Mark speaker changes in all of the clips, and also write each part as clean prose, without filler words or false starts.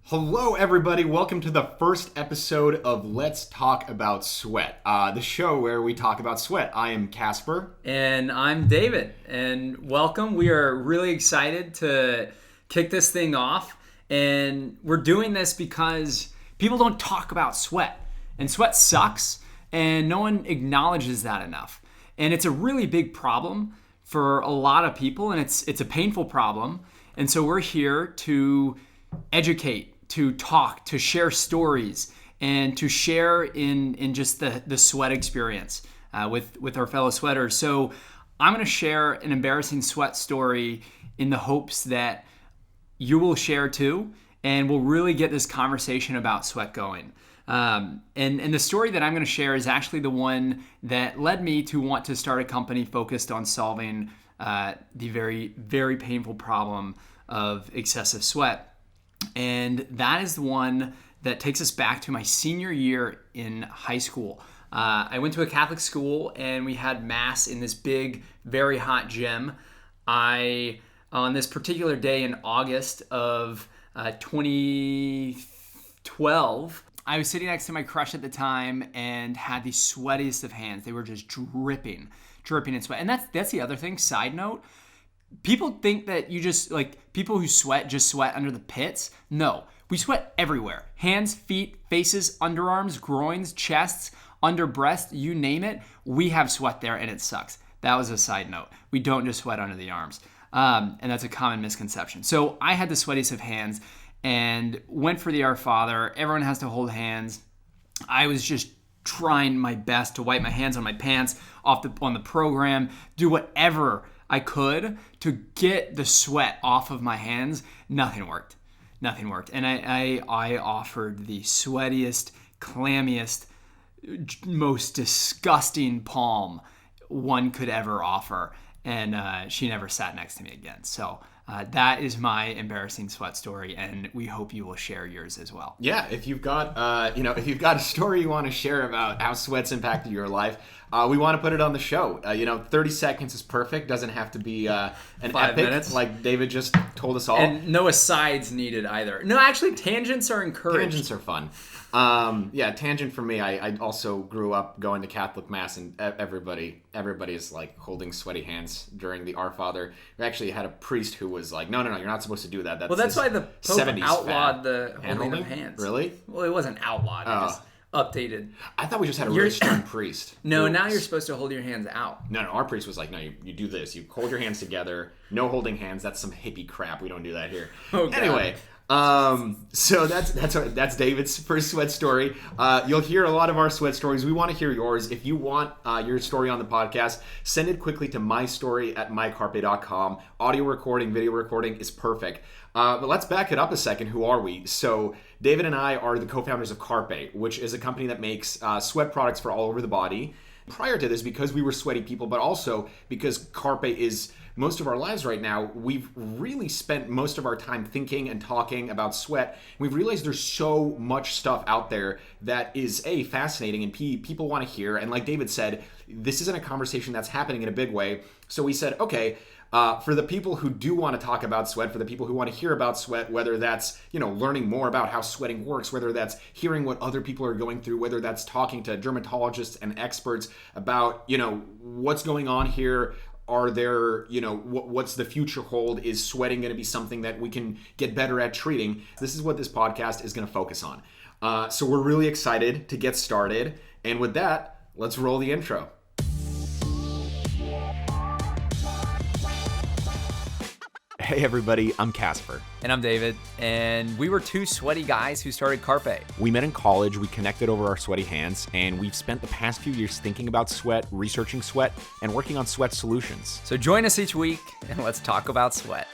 Speaker 1: Hello, everybody. Welcome to the first episode of Let's Talk About Sweat, the show where we talk about sweat. I am Kasper.
Speaker 2: And I'm David. And welcome. We are really excited to kick this thing off. And we're doing this because people don't talk about sweat. And sweat sucks, and no one acknowledges that enough. And it's a really big problem for a lot of people, and it's a painful problem. And so we're here to educate, to talk, to share stories, and to share in just the sweat experience with our fellow sweaters. So I'm going to share an embarrassing sweat story in the hopes that you will share too, and we'll really get this conversation about sweat going. And the story that I'm going to share is actually the one that led me to want to start a company focused on solving the very, very painful problem of excessive sweat. And that is the one that takes us back to my senior year in high school. I went to a Catholic school, and we had mass in this big, very hot gym. On this particular day in August of 2012, I was sitting next to my crush at the time and had the sweatiest of hands. They were just dripping in sweat. And that's the other thing, side note. People think that you just, people who sweat just sweat under the pits. No, we sweat everywhere. Hands, feet, faces, underarms, groins, chests, under breast, you name it. We have sweat there, and it sucks. That was a side note. We don't just sweat under the arms. And that's a common misconception. So I had the sweatiest of hands and went for the Our Father. Everyone has to hold hands. I was just trying my best to wipe my hands on my pants on the program, do whatever I could to get the sweat off of my hands. Nothing worked. And I offered the sweatiest, clammiest, most disgusting palm one could ever offer. And she never sat next to me again. So that is my embarrassing sweat story, and we hope you will share yours as well.
Speaker 1: Yeah, if you've got a story you want to share about how sweat's impacted your life, we want to put it on the show. 30 seconds is perfect. Doesn't have to be an
Speaker 2: 5
Speaker 1: epic
Speaker 2: minutes,
Speaker 1: like David just told us all.
Speaker 2: And no asides needed either. No, actually, tangents are encouraged.
Speaker 1: Tangents are fun. Tangent for me. I also grew up going to Catholic Mass, and everybody is like holding sweaty hands during the Our Father. We actually had a priest who was like, no, you're not supposed to do that.
Speaker 2: That's why the Pope outlawed the holding of hands.
Speaker 1: Really?
Speaker 2: Well, it wasn't outlawed. It just updated.
Speaker 1: I thought we just had a really stern priest.
Speaker 2: No, now you're supposed to hold your hands out.
Speaker 1: No, our priest was like, no, you do this. You hold your hands together. No holding hands. That's some hippie crap. We don't do that here.
Speaker 2: Oh, God.
Speaker 1: Anyway. So that's David's first sweat story. You'll hear a lot of our sweat stories. We want to hear yours. If you want your story on the podcast, send it quickly to mystory@mycarpe.com. Audio recording, video recording is perfect. But let's back it up a second. Who are we? So David and I are the co-founders of Carpe, which is a company that makes sweat products for all over the body. Prior to this, because we were sweaty people, but also because Carpe is most of our lives right now, we've really spent most of our time thinking and talking about sweat. We've realized there's so much stuff out there that is fascinating and people want to hear. And like David said, this isn't a conversation that's happening in a big way. So we said, okay, for the people who do want to talk about sweat, for the people who want to hear about sweat, whether that's, learning more about how sweating works, whether that's hearing what other people are going through, whether that's talking to dermatologists and experts about, what's going on here. Are there, what's the future hold? Is sweating going to be something that we can get better at treating? This is what this podcast is going to focus on. So we're really excited to get started. And with that, let's roll the intro. Hey everybody, I'm Kasper.
Speaker 2: And I'm David, and we were two sweaty guys who started Carpe.
Speaker 1: We met in college, we connected over our sweaty hands, and we've spent the past few years thinking about sweat, researching sweat, and working on sweat solutions.
Speaker 2: So join us each week, and let's talk about sweat.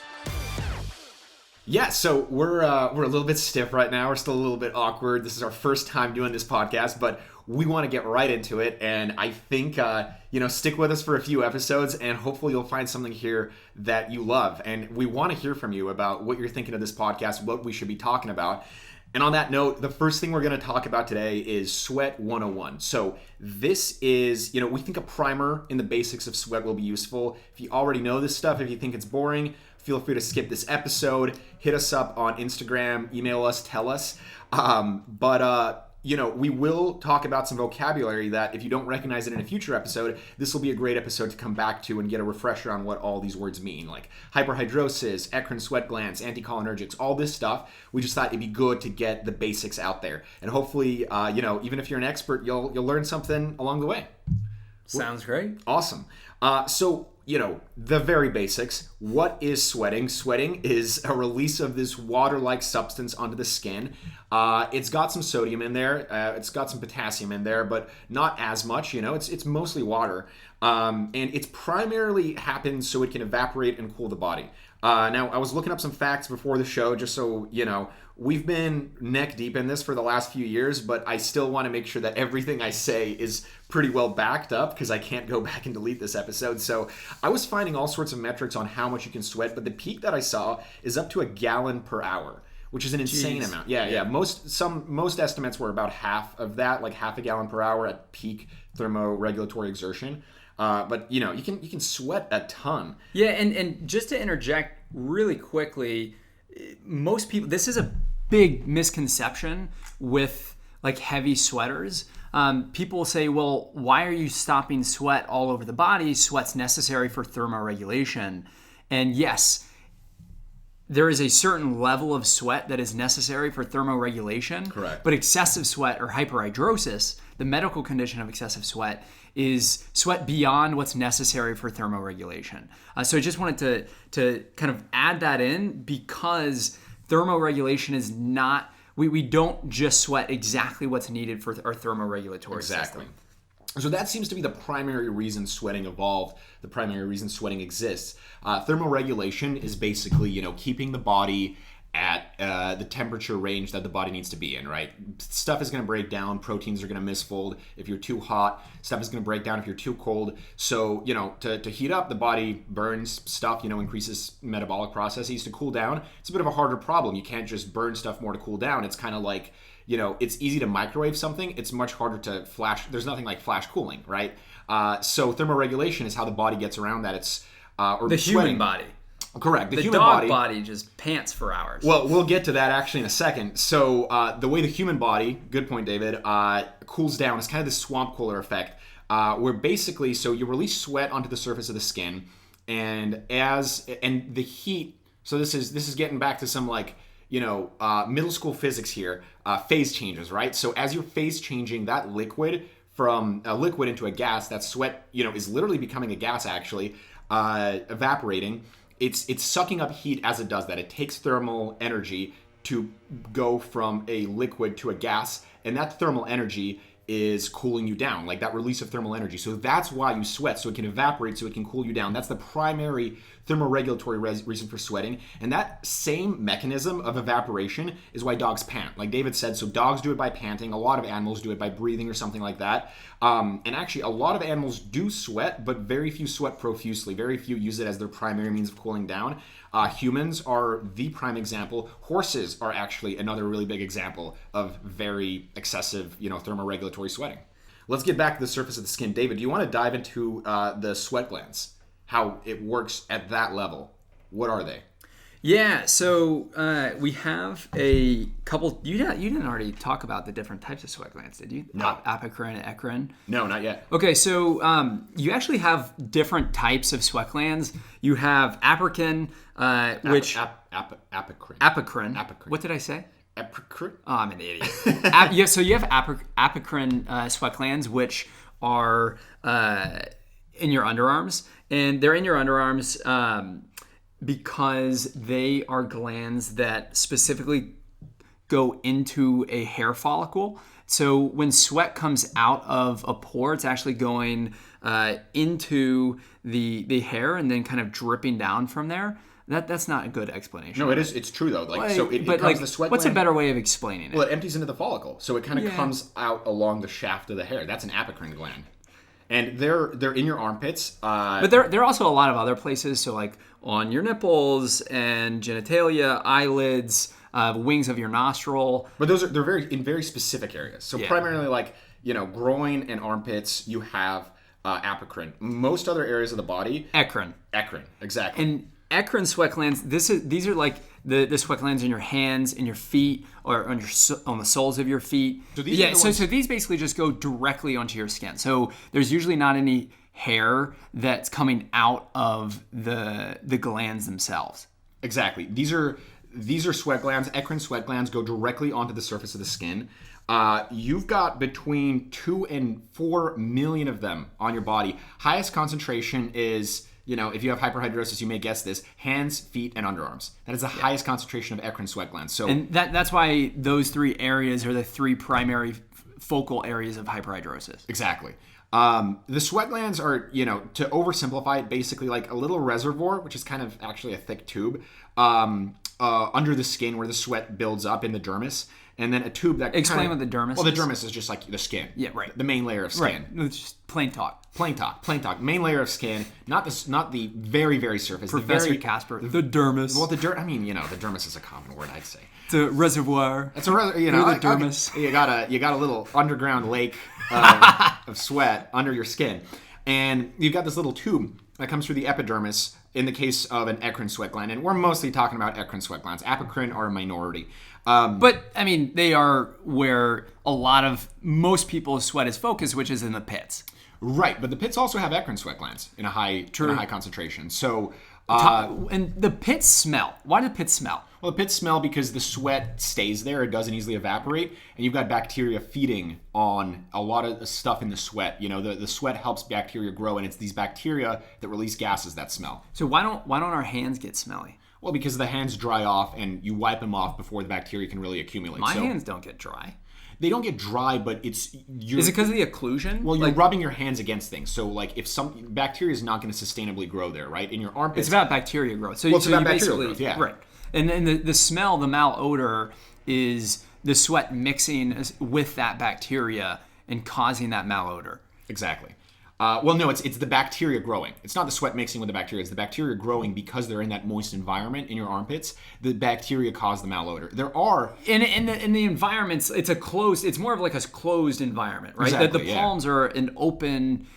Speaker 1: Yeah, so we're a little bit stiff right now. We're still a little bit awkward. This is our first time doing this podcast, but we want to get right into it. And I think, stick with us for a few episodes, and hopefully you'll find something here that you love. And we want to hear from you about what you're thinking of this podcast, what we should be talking about. And on that note, the first thing we're going to talk about today is Sweat 101. So this is, we think a primer in the basics of sweat will be useful. If you already know this stuff, if you think it's boring, feel free to skip this episode. Hit us up on Instagram, email us, tell us. We will talk about some vocabulary that if you don't recognize it in a future episode, this will be a great episode to come back to and get a refresher on what all these words mean, like hyperhidrosis, eccrine sweat glands, anticholinergics, all this stuff. We just thought it'd be good to get the basics out there. And hopefully, even if you're an expert, you'll learn something along the way.
Speaker 2: Sounds great.
Speaker 1: Awesome. The very basics. What is sweating? Sweating is a release of this water-like substance onto the skin. It's got some sodium in there. It's got some potassium in there, but not as much. It's mostly water. And it's primarily happens so it can evaporate and cool the body. Now, I was looking up some facts before the show just so, we've been neck deep in this for the last few years, but I still want to make sure that everything I say is pretty well backed up because I can't go back and delete this episode. So I was finding all sorts of metrics on how much you can sweat, but the peak that I saw is up to a gallon per hour, which is an insane amount. Yeah. Most estimates were about half of that, like half a gallon per hour at peak thermoregulatory exertion. But you can sweat a ton.
Speaker 2: Yeah, and just to interject really quickly, most people, this is a big misconception with like heavy sweaters. People say, well, why are you stopping sweat all over the body? Sweat's necessary for thermoregulation. And yes, there is a certain level of sweat that is necessary for thermoregulation.
Speaker 1: Correct.
Speaker 2: But excessive sweat or hyperhidrosis, the medical condition of excessive sweat, is sweat beyond what's necessary for thermoregulation. So I just wanted to kind of add that in because thermoregulation is not, we don't just sweat exactly what's needed for our thermoregulatory system.
Speaker 1: So that seems to be the primary reason sweating evolved, the primary reason sweating exists. Thermoregulation is basically, keeping the body at the temperature range that the body needs to be in, right? Stuff is going to break down. Proteins are going to misfold if you're too hot. Stuff is going to break down if you're too cold. So, to heat up, the body burns stuff, increases metabolic processes. To cool down, it's a bit of a harder problem. You can't just burn stuff more to cool down. It's kind of like, it's easy to microwave something. It's much harder to flash. There's nothing like flash cooling, right? So thermoregulation is how the body gets around that. It's or
Speaker 2: the
Speaker 1: sweating.
Speaker 2: Human body.
Speaker 1: Correct.
Speaker 2: The human dog body just pants for hours.
Speaker 1: Well, we'll get to that actually in a second. So the way the human body, good point, David, cools down is kind of the swamp cooler effect, where basically, so you release sweat onto the surface of the skin, and the heat. So this is getting back to some middle school physics here. Phase changes, right? So as you're phase changing, that liquid from a liquid into a gas, that sweat, is literally becoming a gas actually, evaporating. It's sucking up heat as it does that. It takes thermal energy to go from a liquid to a gas, and that thermal energy is cooling you down, like that release of thermal energy. So that's why you sweat, so it can evaporate, so it can cool you down. That's the primary thermoregulatory reason for sweating. And that same mechanism of evaporation is why dogs pant. Like David said, so dogs do it by panting. A lot of animals do it by breathing or something like that. And actually, a lot of animals do sweat, but very few sweat profusely. Very few use it as their primary means of cooling down. Humans are the prime example. Horses are actually another really big example of very excessive, thermoregulatory sweating. Let's get back to the surface of the skin. David, do you want to dive into the sweat glands? How it works at that level? What are they?
Speaker 2: Yeah, so we have a couple. You didn't already talk about the different types of sweat glands, did you?
Speaker 1: No.
Speaker 2: Apocrine and eccrine.
Speaker 1: No, not yet.
Speaker 2: Okay, so you actually have different types of sweat glands. You have apocrine, which
Speaker 1: apocrine.
Speaker 2: Apocrine. What did I say?
Speaker 1: Apocrine.
Speaker 2: Oh, I'm an idiot. Yeah, so you have apocrine sweat glands, which are in your underarms, and they're in your underarms because they are glands that specifically go into a hair follicle. So when sweat comes out of a pore, it's actually going into the hair and then kind of dripping down from there. That's not a good explanation.
Speaker 1: No, it is. It's true though. The sweat
Speaker 2: what's
Speaker 1: gland,
Speaker 2: a better way of explaining it?
Speaker 1: Well, it empties into the follicle, so it kind of comes out along the shaft of the hair. That's an apocrine gland, and they're in your armpits.
Speaker 2: But there are also a lot of other places. So like on your nipples and genitalia, eyelids, wings of your nostril.
Speaker 1: But they're very specific areas. So primarily groin and armpits, you have apocrine. Most other areas of the body,
Speaker 2: Eccrine.
Speaker 1: exactly.
Speaker 2: And eccrine sweat glands, these are like the sweat glands in your hands, in your feet, or on the soles of your feet.
Speaker 1: So
Speaker 2: these basically just go directly onto your skin. So there's usually not any hair that's coming out of the glands themselves.
Speaker 1: Exactly. These are sweat glands. Eccrine sweat glands go directly onto the surface of the skin. You've got between 2 and 4 million of them on your body. Highest concentration is, if you have hyperhidrosis, you may guess this, hands, feet, and underarms. That is the highest concentration of eccrine sweat glands. So,
Speaker 2: and that's why those 3 areas are the 3 primary focal areas of hyperhidrosis.
Speaker 1: Exactly. The sweat glands are, to oversimplify it, basically like a little reservoir, which is kind of actually a thick tube, under the skin where the sweat builds up in the dermis. And then a tube that
Speaker 2: Explain what the dermis is.
Speaker 1: Well, the dermis is just like the skin.
Speaker 2: Yeah, right.
Speaker 1: The main layer of skin.
Speaker 2: Right. It's just plain talk.
Speaker 1: Plain talk. Main layer of skin, not the very, very surface.
Speaker 2: Professor Kasper. The dermis.
Speaker 1: Well, the dermis is a common word, I'd say.
Speaker 2: It's a reservoir.
Speaker 1: It's the
Speaker 2: dermis.
Speaker 1: You got a little underground lake of sweat under your skin, and you've got this little tube that comes through the epidermis. In the case of an eccrine sweat gland, and we're mostly talking about eccrine sweat glands. Apocrine are a minority.
Speaker 2: But, I mean, they are where most people's sweat is focused, which is in the pits.
Speaker 1: Right, but the pits also have eccrine sweat glands in a high concentration. So,
Speaker 2: and the pits smell. Why do the pits smell?
Speaker 1: Well, the pits smell because the sweat stays there. It doesn't easily evaporate. And you've got bacteria feeding on a lot of the stuff in the sweat. The sweat helps bacteria grow, and it's these bacteria that release gases that smell.
Speaker 2: So why don't our hands get smelly?
Speaker 1: Well, because the hands dry off, and you wipe them off before the bacteria can really accumulate.
Speaker 2: My hands don't get dry.
Speaker 1: They don't get dry, but is it
Speaker 2: because of the occlusion?
Speaker 1: Well, you're rubbing your hands against things. So, like, if some bacteria is not going to sustainably grow there, right? In your armpits.
Speaker 2: It's about bacteria growth. So,
Speaker 1: it's about
Speaker 2: bacteria
Speaker 1: growth, yeah.
Speaker 2: Right. And then the smell, the malodor, is the sweat mixing with that bacteria and causing that malodor.
Speaker 1: Exactly. Well, no, it's the bacteria growing. It's not the sweat mixing with the bacteria. It's the bacteria growing because they're in that moist environment in your armpits. The bacteria cause the malodor. There are
Speaker 2: in the environments. It's more of like a closed environment, right?
Speaker 1: Exactly,
Speaker 2: the palms are an open,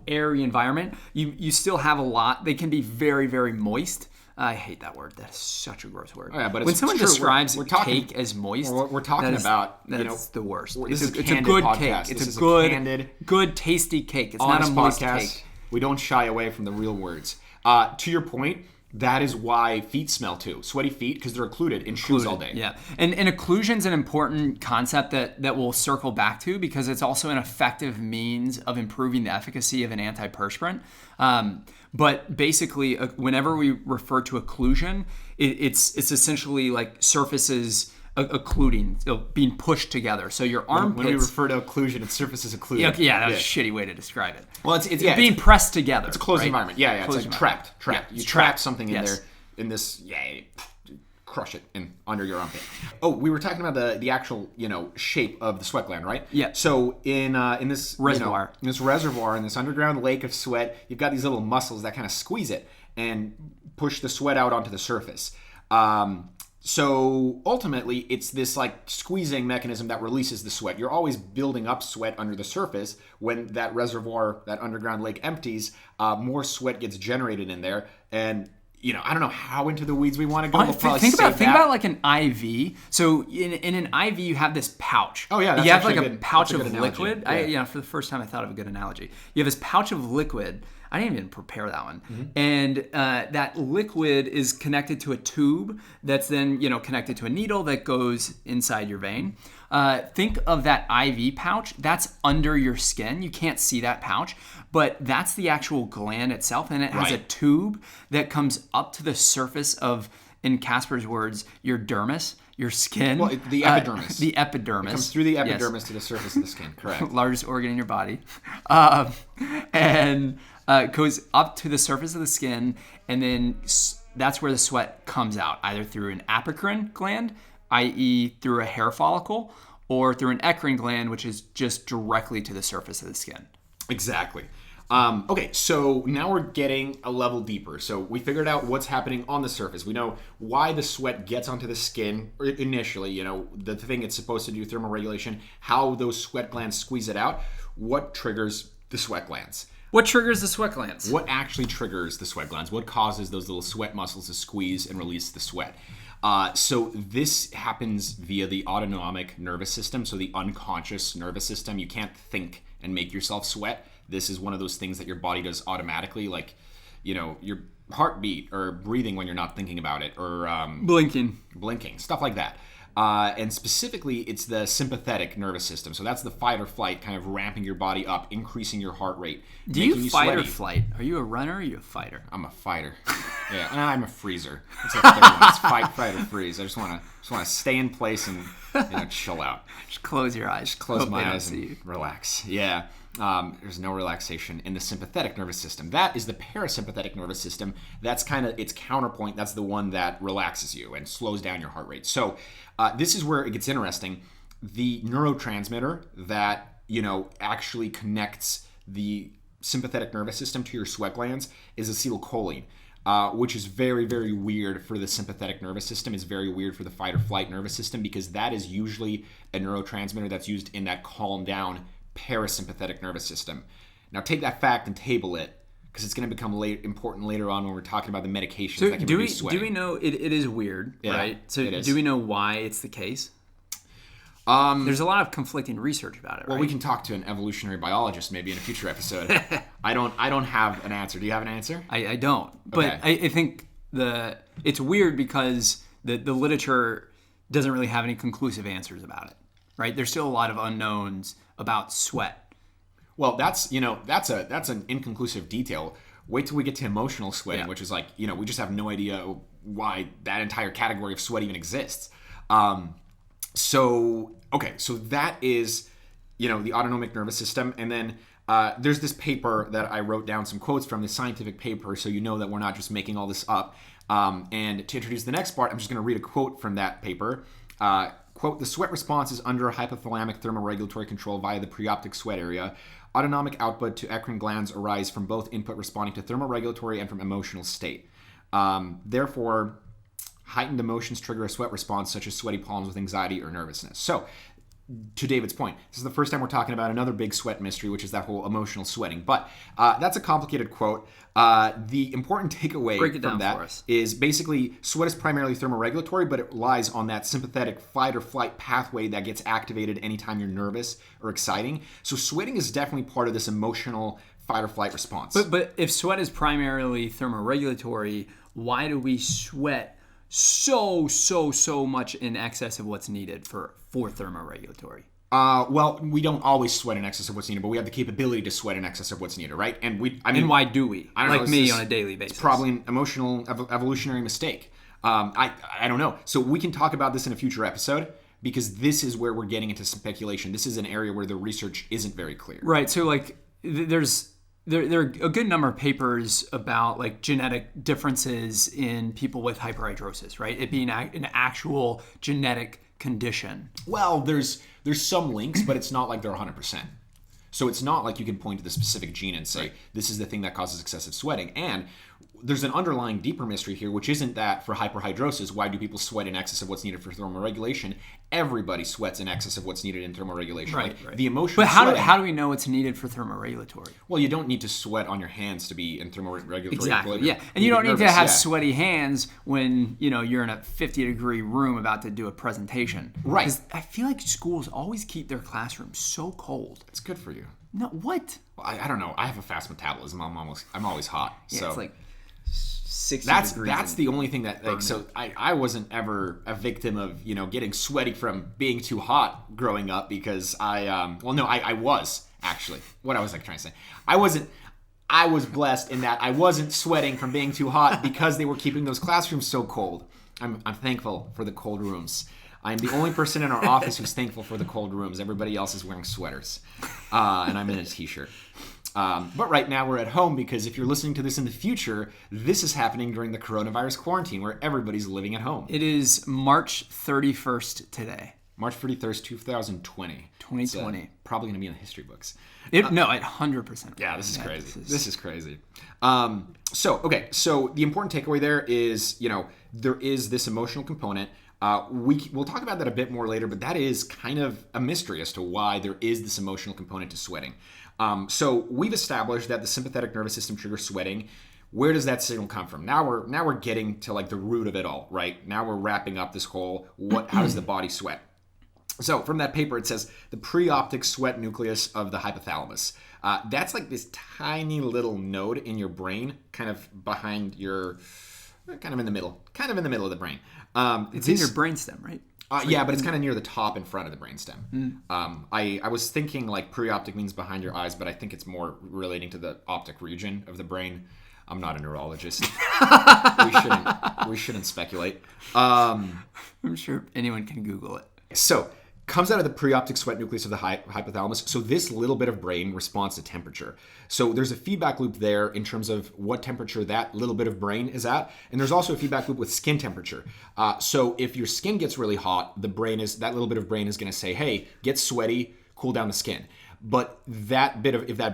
Speaker 2: airy environment. You still have a lot. They can be very, very moist. I hate that word. That is such a gross word.
Speaker 1: Oh, yeah, but
Speaker 2: when someone describes
Speaker 1: we're talking,
Speaker 2: cake as moist,
Speaker 1: we're talking about
Speaker 2: that's the worst.
Speaker 1: It's a
Speaker 2: good
Speaker 1: podcast.
Speaker 2: cake. It's a good, tasty cake. It's not a moist cake.
Speaker 1: We don't shy away from the real words. To your point, that is why feet smell too. Sweaty feet because they're occluded in shoes all day.
Speaker 2: Yeah, and occlusion's an important concept that we'll circle back to because it's also an effective means of improving the efficacy of an antiperspirant. But basically, whenever we refer to occlusion, it's essentially like surfaces occluding, so being pushed together. So your armpits.
Speaker 1: When we refer to occlusion, it's surfaces occluded.
Speaker 2: Yeah, that's a shitty way to describe it.
Speaker 1: Well, it's
Speaker 2: being pressed together.
Speaker 1: It's a closed environment. Yeah, it's like trapped.
Speaker 2: Yeah,
Speaker 1: you trap something in there. In this, crush it under your armpit. Oh, we were talking about the actual shape of the sweat gland, right?
Speaker 2: Yeah.
Speaker 1: So in this
Speaker 2: reservoir,
Speaker 1: in this underground lake of sweat, you've got these little muscles that kind of squeeze it and push the sweat out onto the surface. So ultimately, it's this like squeezing mechanism that releases the sweat. You're always building up sweat under the surface. When that reservoir, that underground lake empties, more sweat gets generated in there. And I don't know how into the weeds we want to go. We'll
Speaker 2: think about like an IV. So in an IV, you have this pouch.
Speaker 1: Oh yeah, that's
Speaker 2: you have like a pouch of
Speaker 1: analogy.
Speaker 2: liquid.
Speaker 1: Yeah.
Speaker 2: For the first time, I thought of a good analogy. You have this pouch of liquid. I didn't even prepare that one.
Speaker 1: Mm-hmm.
Speaker 2: And that liquid is connected to a tube that's then connected to a needle that goes inside your vein. Think of that IV pouch. That's under your skin. You can't see that pouch, but that's the actual gland itself, and it has a tube that comes up to the surface of, in Kasper's words, your dermis, your skin.
Speaker 1: Well, the epidermis.
Speaker 2: The epidermis.
Speaker 1: It comes through the epidermis to the surface of the skin. Correct.
Speaker 2: Largest organ in your body. And it goes up to the surface of the skin, and then that's where the sweat comes out, either through an apocrine gland, i.e. through a hair follicle, or through an eccrine gland, which is just directly to the surface of the skin.
Speaker 1: Exactly. Okay, so now we're getting a level deeper. So we figured out what's happening on the surface. We know why the sweat gets onto the skin initially, the thing it's supposed to do, thermoregulation, how those sweat glands squeeze it out, what triggers the sweat glands.
Speaker 2: What triggers the sweat glands?
Speaker 1: What actually triggers the sweat glands? What causes those little sweat muscles to squeeze and release the sweat? So this happens via the autonomic nervous system, so the unconscious nervous system. You can't think and make yourself sweat. This is one of those things that your body does automatically, like, your heartbeat or breathing when you're not thinking about it, or blinking, stuff like that. And specifically, it's the sympathetic nervous system. So that's the fight or flight, kind of ramping your body up, increasing your heart rate.
Speaker 2: Do you fight or flight? Are you a runner or are you a fighter?
Speaker 1: I'm a fighter. Yeah, I'm a freezer. It's a third one. It's fight or freeze. I just want to stay in place and chill out.
Speaker 2: Just close your eyes.
Speaker 1: Just close my eyes and relax. Yeah. There's no relaxation in the sympathetic nervous system. That is the parasympathetic nervous system. That's kind of its counterpoint. That's the one that relaxes you and slows down your heart rate. So this is where it gets interesting. The neurotransmitter that, actually connects the sympathetic nervous system to your sweat glands is acetylcholine, which is very, very weird for the sympathetic nervous system. It's very weird for the fight or flight nervous system, because that is usually a neurotransmitter that's used in that calm down parasympathetic nervous system. Now take that fact and table it, because it's going to become important later on when we're talking about the medications that can reduce sweating.
Speaker 2: Do we know it is weird, right? So do we know why it's the case? There's a lot of conflicting research about it, right?
Speaker 1: Well, we can talk to an evolutionary biologist maybe in a future episode. I don't have an answer. Do you have an answer?
Speaker 2: I don't. But okay. I think it's weird because the literature doesn't really have any conclusive answers about it, right? There's still a lot of unknowns about sweat.
Speaker 1: Well, that's an inconclusive detail. Wait till we get to emotional sweating, which is like, we just have no idea why that entire category of sweat even exists. So that is, the autonomic nervous system. And then there's this paper that I wrote down some quotes from, the scientific paper, so you know that we're not just making all this up. And to introduce the next part, I'm just going to read a quote from that paper. Quote, "The sweat response is under hypothalamic thermoregulatory control via the preoptic sweat area. Autonomic output to eccrine glands arise from both input responding to thermoregulatory and from emotional state. Therefore, heightened emotions trigger a sweat response, such as sweaty palms with anxiety or nervousness." So, to David's point, this is the first time we're talking about another big sweat mystery, which is that whole emotional sweating. But that's a complicated quote. The important takeaway from that is basically sweat is primarily thermoregulatory, but it relies on that sympathetic fight or flight pathway that gets activated anytime you're nervous or exciting. So sweating is definitely part of this emotional fight or flight response.
Speaker 2: But if sweat is primarily thermoregulatory, why do we sweat so much in excess of what's needed for thermoregulatory?
Speaker 1: Well, we don't always sweat in excess of what's needed, but we have the capability to sweat in excess of what's needed, right? And
Speaker 2: why do we?
Speaker 1: I don't know,
Speaker 2: on a daily basis.
Speaker 1: It's probably an emotional evolutionary mistake. I don't know. So we can talk about this in a future episode, because this is where we're getting into speculation. This is an area where the research isn't very clear.
Speaker 2: Right. So there are a good number of papers about genetic differences in people with hyperhidrosis, right? It being an actual genetic condition.
Speaker 1: Well, there's some links, but it's not like they're 100%. So it's not like you can point to the specific gene and say, this is the thing that causes excessive sweating. And there's an underlying deeper mystery here, which isn't that for hyperhidrosis, why do people sweat in excess of what's needed for thermoregulation? Everybody sweats in excess of what's needed in thermoregulation. Right. The emotional
Speaker 2: But how do we know it's needed for thermoregulatory?
Speaker 1: Well, you don't need to sweat on your hands to be in thermoregulatory.
Speaker 2: Exactly, yeah. And you don't need to have sweaty hands when, you're in a 50-degree room about to do a presentation.
Speaker 1: Right.
Speaker 2: Because I feel like schools always keep their classrooms so cold.
Speaker 1: It's good for you.
Speaker 2: No, what?
Speaker 1: Well, I don't know. I have a fast metabolism. I'm always hot.
Speaker 2: Yeah,
Speaker 1: so.
Speaker 2: It's like 60 degrees.
Speaker 1: That's the only thing that I wasn't ever a victim of getting sweaty from being too hot growing up, because I was actually, what was I trying to say? I was blessed in that I wasn't sweating from being too hot because they were keeping those classrooms so cold. I'm thankful for the cold rooms. I'm the only person in our office who's thankful for the cold rooms. Everybody else is wearing sweaters, and I'm in a t-shirt. But right now we're at home, because if you're listening to this in the future, this is happening during the coronavirus quarantine where everybody's living at home.
Speaker 2: It is March 31st today.
Speaker 1: March 31st, 2020.
Speaker 2: 2020.
Speaker 1: It's probably going to be in the history books.
Speaker 2: At 100%.
Speaker 1: Yeah, this is crazy. This is crazy. So the important takeaway there is, there is this emotional component. We'll talk about that a bit more later, but that is kind of a mystery as to why there is this emotional component to sweating. So we've established that the sympathetic nervous system triggers sweating. Where does that signal come from? Now we're getting to like the root of it all, right? Now we're wrapping up this whole how does the body sweat? So from that paper, it says the preoptic sweat nucleus of the hypothalamus. That's like this tiny little node in your brain, kind of behind your, kind of in the middle of the brain.
Speaker 2: It's in your brainstem, right?
Speaker 1: Yeah, but it's kind of near the top in front of the brainstem. I was thinking like preoptic means behind your eyes, but I think it's more relating to the optic region of the brain. I'm not a neurologist. we shouldn't speculate.
Speaker 2: I'm sure anyone can Google it.
Speaker 1: So, comes out of the preoptic sweat nucleus of the hypothalamus. So this little bit of brain responds to temperature. So there's a feedback loop there in terms of what temperature that little bit of brain is at. And there's also a feedback loop with skin temperature. So if your skin gets really hot, that little bit of brain is going to say, hey, get sweaty, cool down the skin. But if that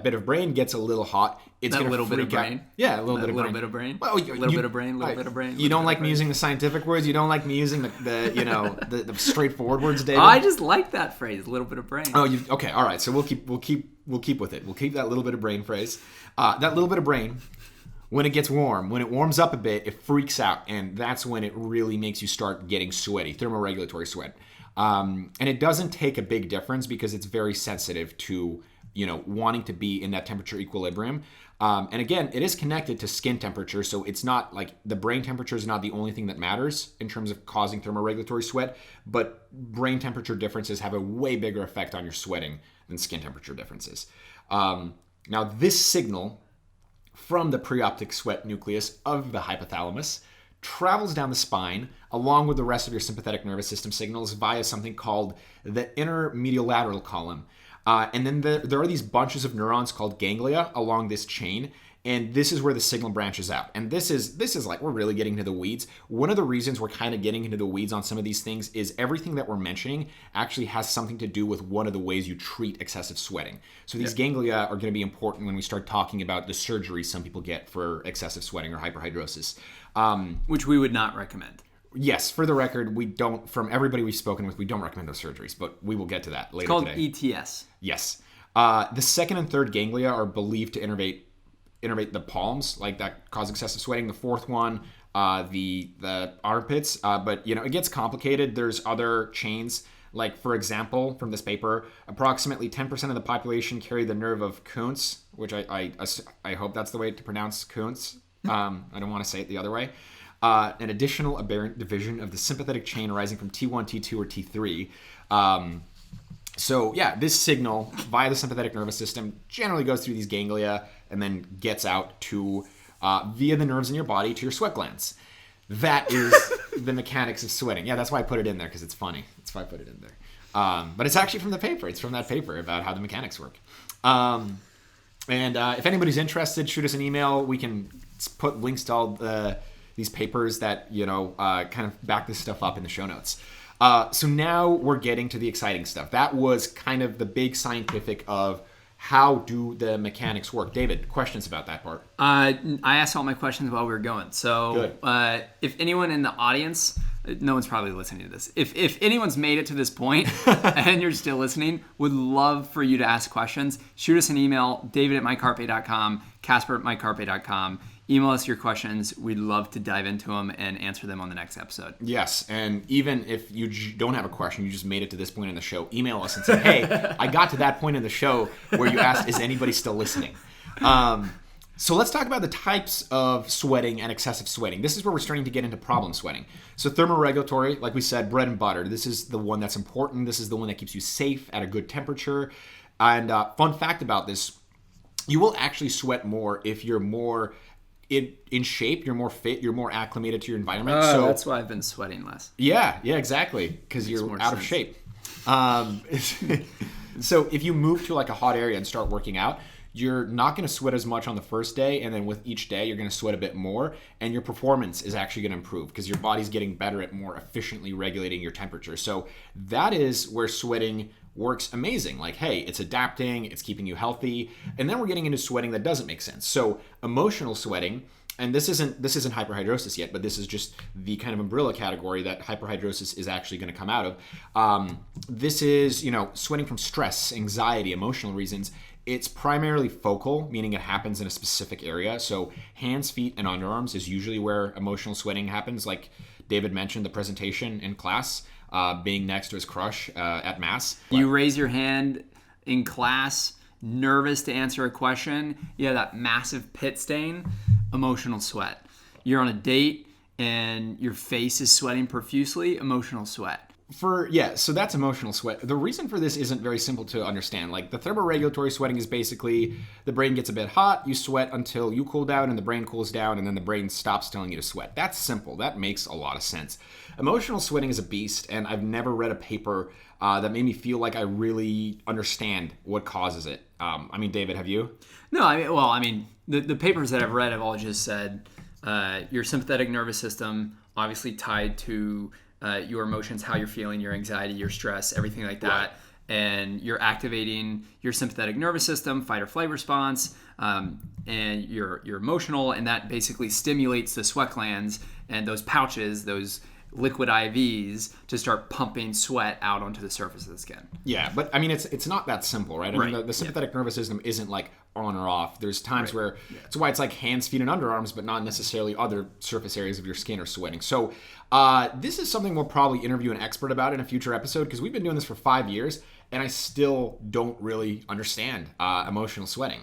Speaker 1: bit of brain gets a little hot, it's going to freak out. Yeah, a little bit of brain. Well, little bit of brain. You don't like me using the scientific words. You don't like me using the straightforward words, David.
Speaker 2: I just like that phrase, a little bit of brain.
Speaker 1: Oh, okay, all right. So we'll keep with it. We'll keep that little bit of brain phrase. That little bit of brain, when it gets warm, when it warms up a bit, it freaks out, and that's when it really makes you start getting sweaty, thermoregulatory sweat. And it doesn't take a big difference because it's very sensitive to, wanting to be in that temperature equilibrium. And again, it is connected to skin temperature. So it's not like the brain temperature is not the only thing that matters in terms of causing thermoregulatory sweat, but brain temperature differences have a way bigger effect on your sweating than skin temperature differences. Now this signal from the preoptic sweat nucleus of the hypothalamus travels down the spine along with the rest of your sympathetic nervous system signals via something called the inner mediolateral column. And then there are these bunches of neurons called ganglia along this chain, and this is where the signal branches out. And this is like, we're really getting into the weeds. One of the reasons we're kind of getting into the weeds on some of these things is everything that we're mentioning actually has something to do with one of the ways you treat excessive sweating. So these ganglia are going to be important when we start talking about the surgeries some people get for excessive sweating or hyperhidrosis.
Speaker 2: Which we would not recommend.
Speaker 1: Yes, for the record, we don't, from everybody we've spoken with, we don't recommend those surgeries, but we will get to that later today.
Speaker 2: It's called ETS.
Speaker 1: Yes. The second and third ganglia are believed to innervate the palms, like that cause excessive sweating. The fourth one, the armpits, but it gets complicated. There's other chains, like for example, from this paper, approximately 10% of the population carry the nerve of Kuntz, which I hope that's the way to pronounce Kuntz. I don't want to say it the other way. An additional aberrant division of the sympathetic chain arising from T1, T2, or T3. So yeah, this signal via the sympathetic nervous system generally goes through these ganglia and then gets out to via the nerves in your body to your sweat glands. That is the mechanics of sweating. Yeah, that's why I put it in there, because it's funny. That's why I put it in there. But it's actually from the paper. It's from that paper about how the mechanics work. And if anybody's interested, shoot us an email. We can put links to all these papers that kind of back this stuff up in the show notes. So now we're getting to the exciting stuff. That was kind of the big scientific of how do the mechanics work. David, questions about that part?
Speaker 2: I asked all my questions while we were going. So if anyone in the audience, no one's probably listening to this. If anyone's made it to this point and you're still listening, would love for you to ask questions. Shoot us an email, david@mycarpe.com, casper@mycarpe.com. Email us your questions. We'd love to dive into them and answer them on the next episode.
Speaker 1: Yes, and even if you don't have a question, you just made it to this point in the show, email us and say, hey, I got to that point in the show where you asked, is anybody still listening? So let's talk about the types of sweating and excessive sweating. This is where we're starting to get into problem sweating. So thermoregulatory, like we said, bread and butter. This is the one that's important. This is the one that keeps you safe at a good temperature. And fun fact about this, you will actually sweat more if you're more in shape, you're more fit, you're more acclimated to your environment. So
Speaker 2: that's why I've been sweating less.
Speaker 1: Yeah, exactly, because you're out of shape. So if you move to like a hot area and start working out, you're not going to sweat as much on the first day, and then with each day you're going to sweat a bit more, and your performance is actually going to improve because your body's getting better at more efficiently regulating your temperature. So that is where sweating works amazing. Like, hey, it's adapting, it's keeping you healthy. And then we're getting into sweating that doesn't make sense. So emotional sweating and this isn't hyperhidrosis yet, but this is just the kind of umbrella category that hyperhidrosis is actually going to come out of. This is, sweating from stress, anxiety, emotional reasons. It's primarily focal, meaning it happens in a specific area. So hands, feet, and underarms is usually where emotional sweating happens. Like David mentioned, the presentation in class, being next to his crush at mass.
Speaker 2: You raise your hand in class, nervous to answer a question. You have that massive pit stain, emotional sweat. You're on a date and your face is sweating profusely, emotional sweat.
Speaker 1: So that's emotional sweat. The reason for this isn't very simple to understand. Like the thermoregulatory sweating is basically the brain gets a bit hot, you sweat until you cool down and the brain cools down, and then the brain stops telling you to sweat. That's simple. That makes a lot of sense. Emotional sweating is a beast, and I've never read a paper that made me feel like I really understand what causes it. David, have you?
Speaker 2: No, the papers that I've read have all just said your sympathetic nervous system, obviously tied to your emotions, how you're feeling, your anxiety, your stress, everything like that. Right. And you're activating your sympathetic nervous system, fight or flight response, and you're emotional, and that basically stimulates the sweat glands and those pouches, those liquid IVs, to start pumping sweat out onto the surface of the skin.
Speaker 1: Yeah, but it's not that simple, right? The sympathetic nervous system isn't like on or off. There's times where that's why it's like hands, feet, and underarms, but not necessarily other surface areas of your skin are sweating. So this is something we'll probably interview an expert about in a future episode, because we've been doing this for 5 years and I still don't really understand emotional sweating.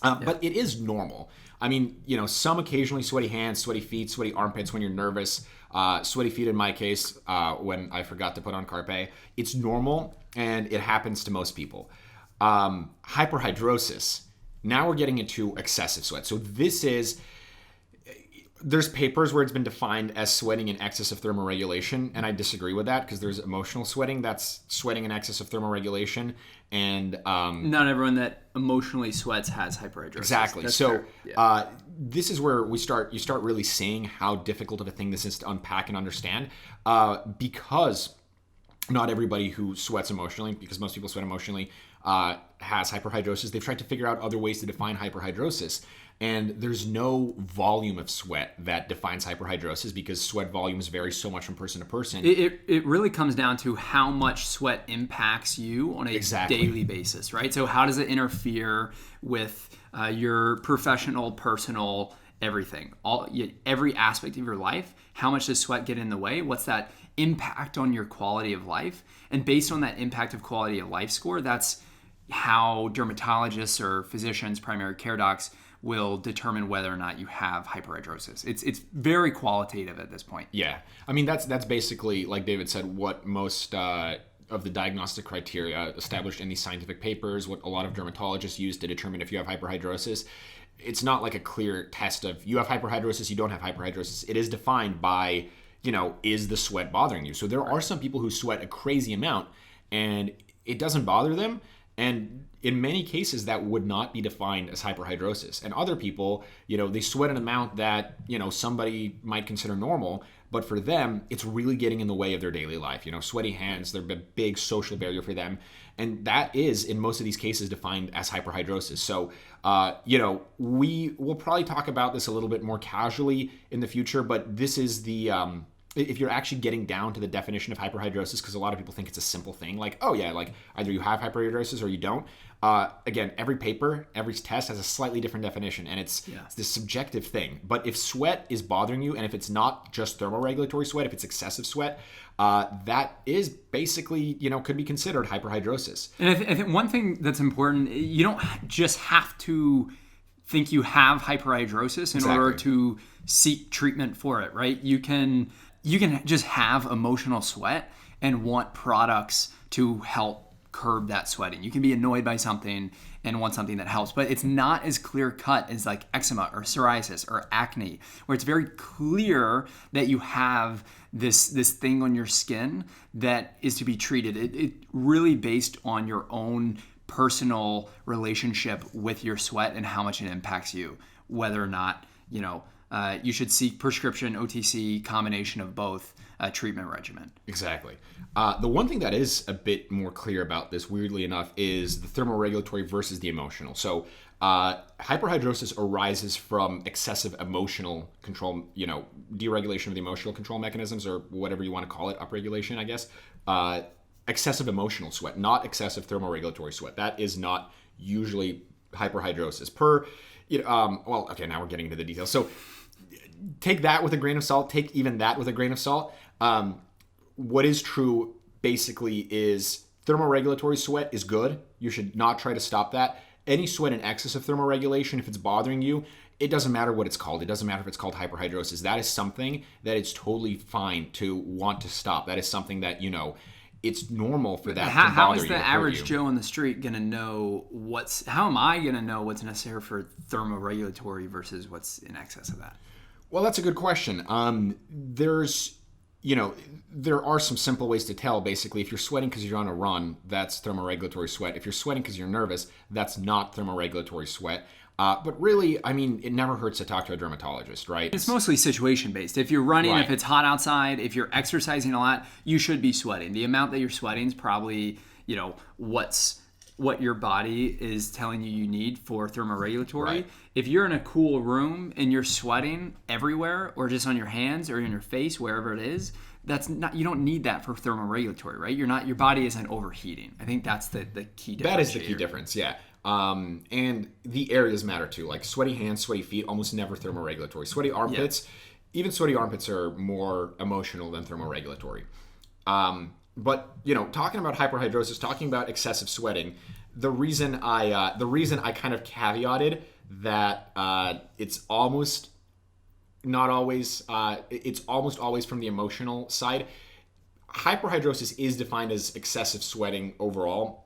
Speaker 1: But it is normal. Some occasionally sweaty hands, sweaty feet, sweaty armpits when you're nervous, sweaty feet in my case when I forgot to put on Carpe. It's normal and it happens to most people. Hyperhidrosis. Now we're getting into excessive sweat. So there's papers where it's been defined as sweating in excess of thermoregulation, and I disagree with that, because there's emotional sweating that's sweating in excess of thermoregulation, and
Speaker 2: not everyone that emotionally sweats has hyperhidrosis.
Speaker 1: Exactly. This is where you start really seeing how difficult of a thing this is to unpack and understand, because not everybody who sweats emotionally, because most people sweat emotionally, has hyperhidrosis. They've tried to figure out other ways to define hyperhidrosis. And there's no volume of sweat that defines hyperhidrosis, because sweat volumes vary so much from person to person.
Speaker 2: It really comes down to how much sweat impacts you on a daily basis, right? So how does it interfere with your professional, personal, everything, every aspect of your life? How much does sweat get in the way? What's that impact on your quality of life? And based on that impact of quality of life score, that's how dermatologists or physicians, primary care docs, will determine whether or not you have hyperhidrosis. It's very qualitative at this point.
Speaker 1: Yeah. That's basically, like David said, what most of the diagnostic criteria established in these scientific papers, what a lot of dermatologists use to determine if you have hyperhidrosis. It's not like a clear test of you have hyperhidrosis, you don't have hyperhidrosis. It is defined by, is the sweat bothering you? So there are some people who sweat a crazy amount and it doesn't bother them. And in many cases, that would not be defined as hyperhidrosis. And other people, they sweat an amount that, somebody might consider normal, but for them, it's really getting in the way of their daily life. Sweaty hands, they're a big social barrier for them. And that is, in most of these cases, defined as hyperhidrosis. So, we will probably talk about this a little bit more casually in the future, but this is the... if you're actually getting down to the definition of hyperhidrosis, because a lot of people think it's a simple thing, like, oh yeah, like either you have hyperhidrosis or you don't. Again, every paper, every test has a slightly different definition, and it's this subjective thing. But if sweat is bothering you, and if it's not just thermoregulatory sweat, if it's excessive sweat, that is basically, could be considered hyperhidrosis.
Speaker 2: And I think one thing that's important, you don't just have to think you have hyperhidrosis in order to seek treatment for it, right? You can just have emotional sweat and want products to help curb that sweating. You can be annoyed by something and want something that helps, but it's not as clear cut as like eczema or psoriasis or acne, where it's very clear that you have this thing on your skin that is to be treated. It really based on your own personal relationship with your sweat and how much it impacts you, whether or not, you should seek prescription, OTC, combination of both treatment regimen.
Speaker 1: Exactly. The one thing that is a bit more clear about this, weirdly enough, is the thermoregulatory versus the emotional. So Hyperhidrosis arises from excessive emotional control, deregulation of the emotional control mechanisms, or whatever you want to call it, upregulation, I guess. Excessive emotional sweat, not excessive thermoregulatory sweat. That is not usually hyperhidrosis. Okay, now we're getting into the details. So take that with a grain of salt. Take even that with a grain of salt. What is true basically is thermoregulatory sweat is good. You should not try to stop that. Any sweat in excess of thermoregulation, if it's bothering you, it doesn't matter what it's called. It doesn't matter if it's called hyperhidrosis. That is something that it's totally fine to want to stop. That is something that, it's normal for that to bother you.
Speaker 2: How is the average Joe on the street going to know how am I going to know what's necessary for thermoregulatory versus what's in excess of that?
Speaker 1: Well, that's a good question. There are some simple ways to tell. Basically, if you're sweating because you're on a run, that's thermoregulatory sweat. If you're sweating because you're nervous, that's not thermoregulatory sweat. But really, it never hurts to talk to a dermatologist, right?
Speaker 2: It's mostly situation-based. If you're running,
Speaker 1: Right.
Speaker 2: if it's hot outside, if you're exercising a lot, you should be sweating. The amount that you're sweating is probably, what your body is telling you need for thermoregulatory.
Speaker 1: Right.
Speaker 2: If you're in a cool room and you're sweating everywhere, or just on your hands or in your face, wherever it is, you don't need that for thermoregulatory, right? Your body isn't overheating. I think that's the key difference.
Speaker 1: That is the key difference, yeah. And the areas matter too. Like sweaty hands, sweaty feet, almost never thermoregulatory. Sweaty armpits, even sweaty armpits are more emotional than thermoregulatory. But talking about hyperhidrosis, talking about excessive sweating, the reason I kind of caveated that it's almost not always it's almost always from the emotional side. Hyperhidrosis is defined as excessive sweating overall.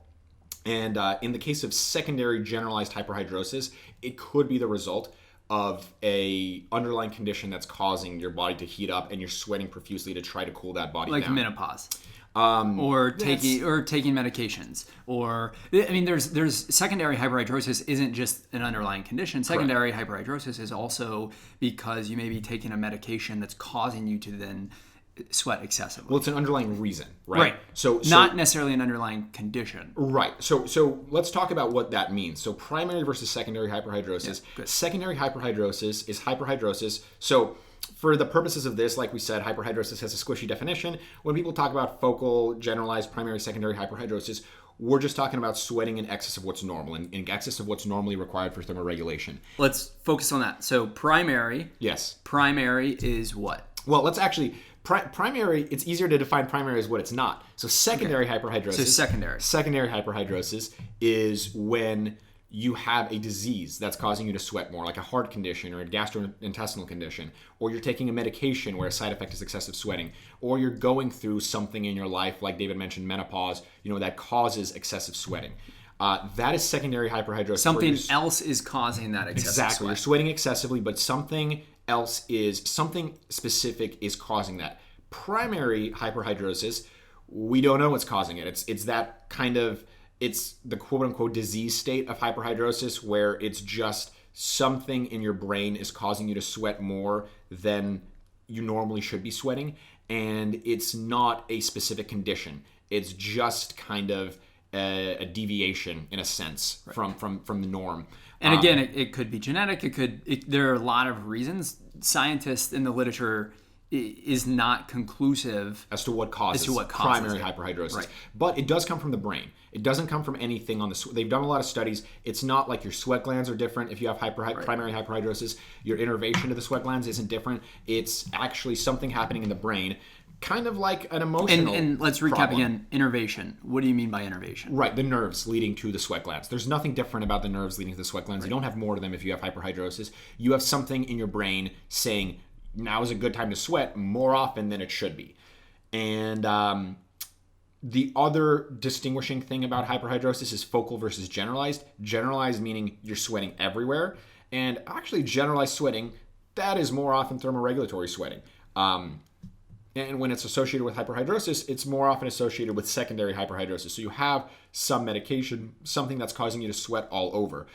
Speaker 1: And in the case of secondary generalized hyperhidrosis, it could be the result of a underlying condition that's causing your body to heat up and you're sweating profusely to try to cool that body down.
Speaker 2: Like menopause. Or taking medications, there's secondary hyperhidrosis isn't just an underlying condition. Secondary hyperhidrosis is also because you may be taking a medication that's causing you to then sweat excessively.
Speaker 1: Well, it's an underlying reason, right?
Speaker 2: So not necessarily an underlying condition.
Speaker 1: Right. So let's talk about what that means. So primary versus secondary hyperhidrosis. Secondary hyperhidrosis is hyperhidrosis. So for the purposes of this, like we said, hyperhidrosis has a squishy definition. When people talk about focal, generalized, primary, secondary hyperhidrosis, we're just talking about sweating in excess of what's normal, in excess of what's normally required for thermoregulation.
Speaker 2: Let's focus on that. So primary.
Speaker 1: Yes.
Speaker 2: Primary is what?
Speaker 1: Well, let's actually... Primary, it's easier to define primary as what it's not. So secondary hyperhidrosis.
Speaker 2: So secondary.
Speaker 1: Secondary hyperhidrosis is when you have a disease that's causing you to sweat more, like a heart condition or a gastrointestinal condition, or you're taking a medication where a side effect is excessive sweating, or you're going through something in your life, like David mentioned, menopause, that causes excessive sweating. That is secondary hyperhidrosis.
Speaker 2: Something else is causing that excessive
Speaker 1: Exactly.
Speaker 2: sweat.
Speaker 1: You're sweating excessively, but something specific is causing that. Primary hyperhidrosis, we don't know what's causing it. It's that kind of, it's the quote unquote disease state of hyperhidrosis where it's just something in your brain is causing you to sweat more than you normally should be sweating, and it's not a specific condition. It's just kind of a deviation in a sense from the norm.
Speaker 2: And again, it could be genetic. There are a lot of reasons. Scientists in the literature is not conclusive
Speaker 1: as to what causes primary hyperhidrosis. Right. But it does come from the brain. It doesn't come from anything on the... They've done a lot of studies. It's not like your sweat glands are different if you have primary hyperhidrosis. Your innervation to the sweat glands isn't different. It's actually something happening in the brain, kind of like an emotional
Speaker 2: And let's recap
Speaker 1: problem.
Speaker 2: again. Innervation. What do you mean by innervation?
Speaker 1: Right, the nerves leading to the sweat glands. There's nothing different about the nerves leading to the sweat glands. Right. You don't have more of them if you have hyperhidrosis. You have something in your brain saying, now is a good time to sweat more often than it should be. And the other distinguishing thing about hyperhidrosis is focal versus generalized. Generalized meaning you're sweating everywhere. And actually generalized sweating, that is more often thermoregulatory sweating. And when it's associated with hyperhidrosis, it's more often associated with secondary hyperhidrosis. So you have some medication, something that's causing you to sweat all over.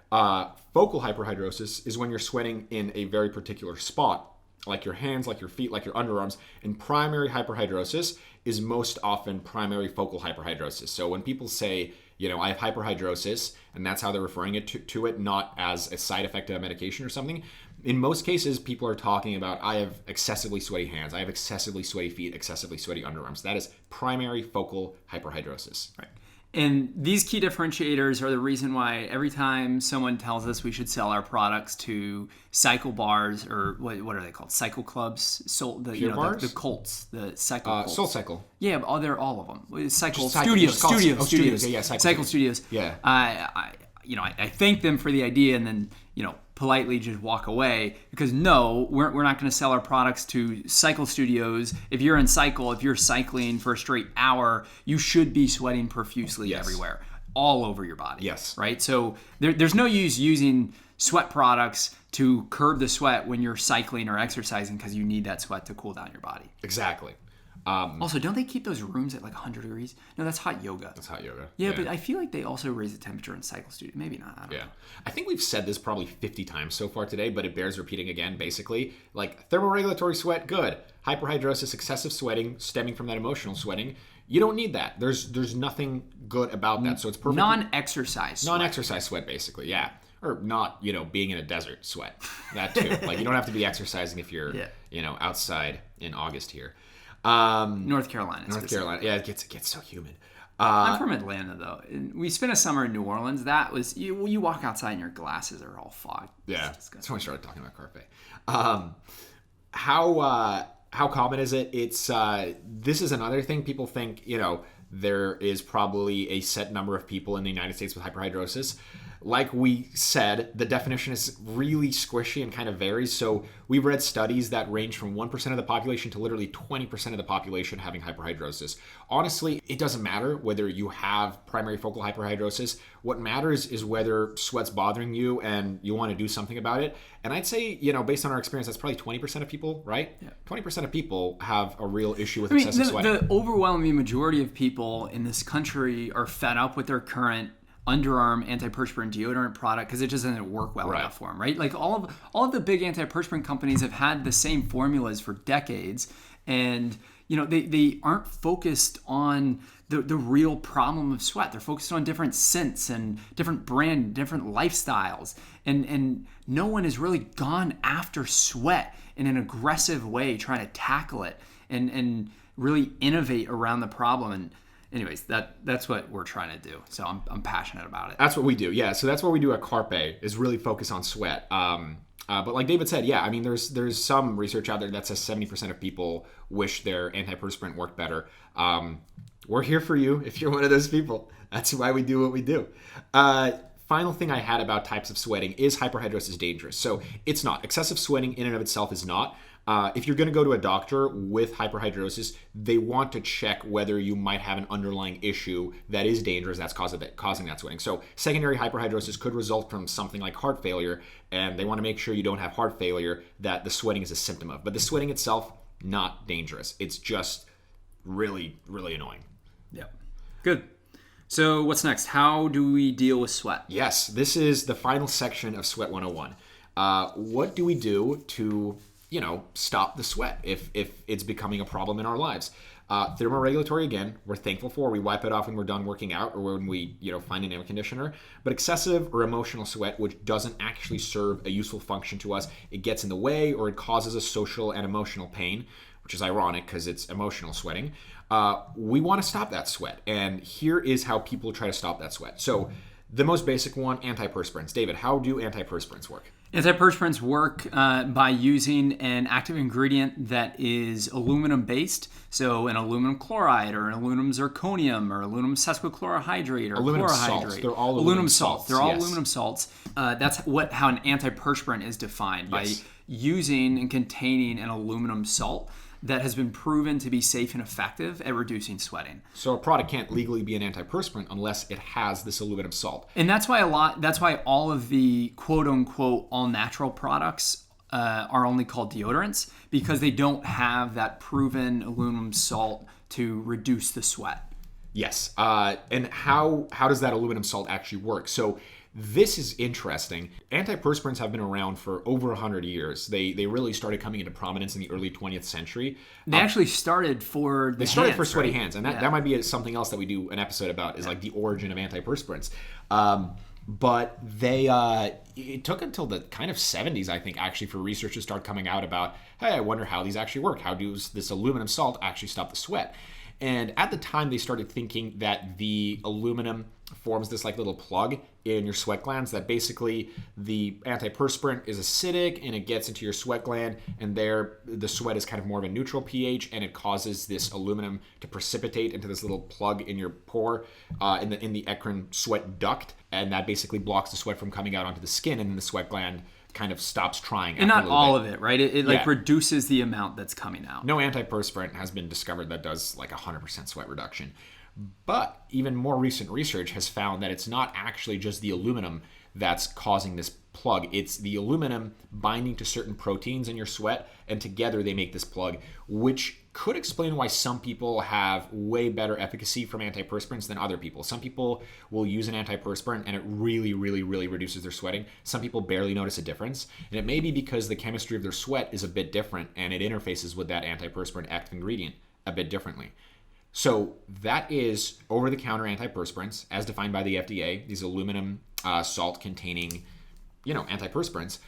Speaker 1: Focal hyperhidrosis is when you're sweating in a very particular spot, like your hands, like your feet, like your underarms. And primary hyperhidrosis is most often primary focal hyperhidrosis. So when people say I have hyperhidrosis, and that's how they're referring it to it, not as a side effect of a medication or something. In most cases, people are talking about, I have excessively sweaty hands, I have excessively sweaty feet, excessively sweaty underarms. That is primary focal hyperhidrosis.
Speaker 2: Right. And these key differentiators are the reason why every time someone tells us we should sell our products to cycle bars, or what are they called? Cycle clubs, the Colts, the cycle Colts.
Speaker 1: Soul Cycle.
Speaker 2: Yeah, they're all of them. Cycle
Speaker 1: Studios.
Speaker 2: Studios.
Speaker 1: Yeah,
Speaker 2: Cycle Studios.
Speaker 1: Yeah.
Speaker 2: I thank them for the idea, and then politely just walk away, because no, we're not going to sell our products to cycle studios. If you're cycling for a straight hour, you should be sweating profusely everywhere, all over your body.
Speaker 1: Yes.
Speaker 2: Right? So there's no use using sweat products to curb the sweat when you're cycling or exercising, because you need that sweat to cool down your body.
Speaker 1: Exactly.
Speaker 2: Also, don't they keep those rooms at like 100 degrees? No, that's hot yoga.
Speaker 1: That's hot yoga.
Speaker 2: Yeah, but I feel like they also raise the temperature in cycle studio. Maybe not. I don't know.
Speaker 1: I think we've said this probably 50 times so far today, but it bears repeating again, basically. Like, thermoregulatory sweat, good. Hyperhidrosis, excessive sweating, stemming from that emotional sweating. You don't need that. There's nothing good about that. So it's perfect.
Speaker 2: Non-exercise sweat.
Speaker 1: Non-exercise sweat, basically, yeah. Or not, being in a desert sweat. That too. Like, you don't have to be exercising if you're, outside in August here.
Speaker 2: North Carolina.
Speaker 1: Yeah, it gets so humid.
Speaker 2: I'm from Atlanta, though. We spent a summer in New Orleans. That was you walk outside and your glasses are all fogged.
Speaker 1: Yeah, that's when I started talking about Carpe. How common is it? It's this is another thing people think. There is probably a set number of people in the United States with hyperhidrosis. Like we said, the definition is really squishy and kind of varies. So we've read studies that range from 1% of the population to literally 20% of the population having hyperhidrosis. Honestly, it doesn't matter whether you have primary focal hyperhidrosis. What matters is whether sweat's bothering you and you want to do something about it. And I'd say, based on our experience, that's probably 20% of people, right? Yeah. 20% of people have a real issue with excessive sweating.
Speaker 2: The overwhelming majority of people in this country are fed up with their current underarm antiperspirant deodorant product because it just doesn't work well enough for them, right? Like all of the big antiperspirant companies have had the same formulas for decades, and they aren't focused on the real problem of sweat. They're focused on different scents and different different lifestyles, and no one has really gone after sweat in an aggressive way, trying to tackle it and really innovate around the problem. And anyways, that's what we're trying to do. So I'm passionate about it.
Speaker 1: That's what we do. Yeah. So that's what we do at Carpe, is really focus on sweat. But like David said, yeah, I mean, there's some research out there that says 70% of people wish their antiperspirant worked better. We're here for you if you're one of those people. That's why we do what we do. Final thing I had about types of sweating is hyperhidrosis dangerous. So it's not. Excessive sweating in and of itself is not. If you're going to go to a doctor with hyperhidrosis, they want to check whether you might have an underlying issue that is dangerous that's causing that sweating. So secondary hyperhidrosis could result from something like heart failure, and they want to make sure you don't have heart failure that the sweating is a symptom of. But the sweating itself, not dangerous. It's just really, really annoying.
Speaker 2: Yeah. Good. So what's next? How do we deal with sweat?
Speaker 1: Yes, this is the final section of Sweat 101. What do we do to stop the sweat if it's becoming a problem in our lives? Thermoregulatory, again, we're thankful for. We wipe it off when we're done working out or when we find an air conditioner. But excessive or emotional sweat, which doesn't actually serve a useful function to us, it gets in the way or it causes us social and emotional pain, which is ironic because it's emotional sweating. We want to stop that sweat. And here is how people try to stop that sweat. So the most basic one, antiperspirants. David, how do antiperspirants work?
Speaker 2: Antiperspirants work by using an active ingredient that is aluminum-based, so an aluminum chloride or an aluminum zirconium or aluminum sesquichlorohydrate or
Speaker 1: aluminum
Speaker 2: chlorohydrate.
Speaker 1: Salts. They're all aluminum salts.
Speaker 2: They're all aluminum salts. That's how an antiperspirant is defined, by using and containing an aluminum salt that has been proven to be safe and effective at reducing sweating.
Speaker 1: So a product can't legally be an antiperspirant unless it has this aluminum salt.
Speaker 2: And that's why all of the quote unquote all natural products are only called deodorants, because they don't have that proven aluminum salt to reduce the sweat.
Speaker 1: Yes. And how does that aluminum salt actually work? So this is interesting. Antiperspirants have been around for over 100 years. They really started coming into prominence in the early 20th century.
Speaker 2: They actually started for the
Speaker 1: They started
Speaker 2: hands,
Speaker 1: for sweaty
Speaker 2: right?
Speaker 1: hands, and that might be something else that we do an episode about, is like the origin of antiperspirants. But it took until the kind of 70s, I think, actually, for research to start coming out about, hey, I wonder how these actually work. How does this aluminum salt actually stop the sweat? And at the time, they started thinking that the aluminum forms this like little plug in your sweat glands, that basically the antiperspirant is acidic and it gets into your sweat gland, and there the sweat is kind of more of a neutral pH, and it causes this aluminum to precipitate into this little plug in your pore in the eccrine sweat duct, and that basically blocks the sweat from coming out onto the skin, and then the sweat gland kind of stops trying.
Speaker 2: And not all of it, right? It like reduces the amount that's coming out.
Speaker 1: No antiperspirant has been discovered that does like 100% sweat reduction. But even more recent research has found that it's not actually just the aluminum that's causing this plug. It's the aluminum binding to certain proteins in your sweat, and together they make this plug, which could explain why some people have way better efficacy from antiperspirants than other people. Some people will use an antiperspirant and it really, really, really reduces their sweating. Some people barely notice a difference. And it may be because the chemistry of their sweat is a bit different, and it interfaces with that antiperspirant active ingredient a bit differently. So that is over-the-counter antiperspirants, as defined by the FDA, these aluminum salt-containing, antiperspirants.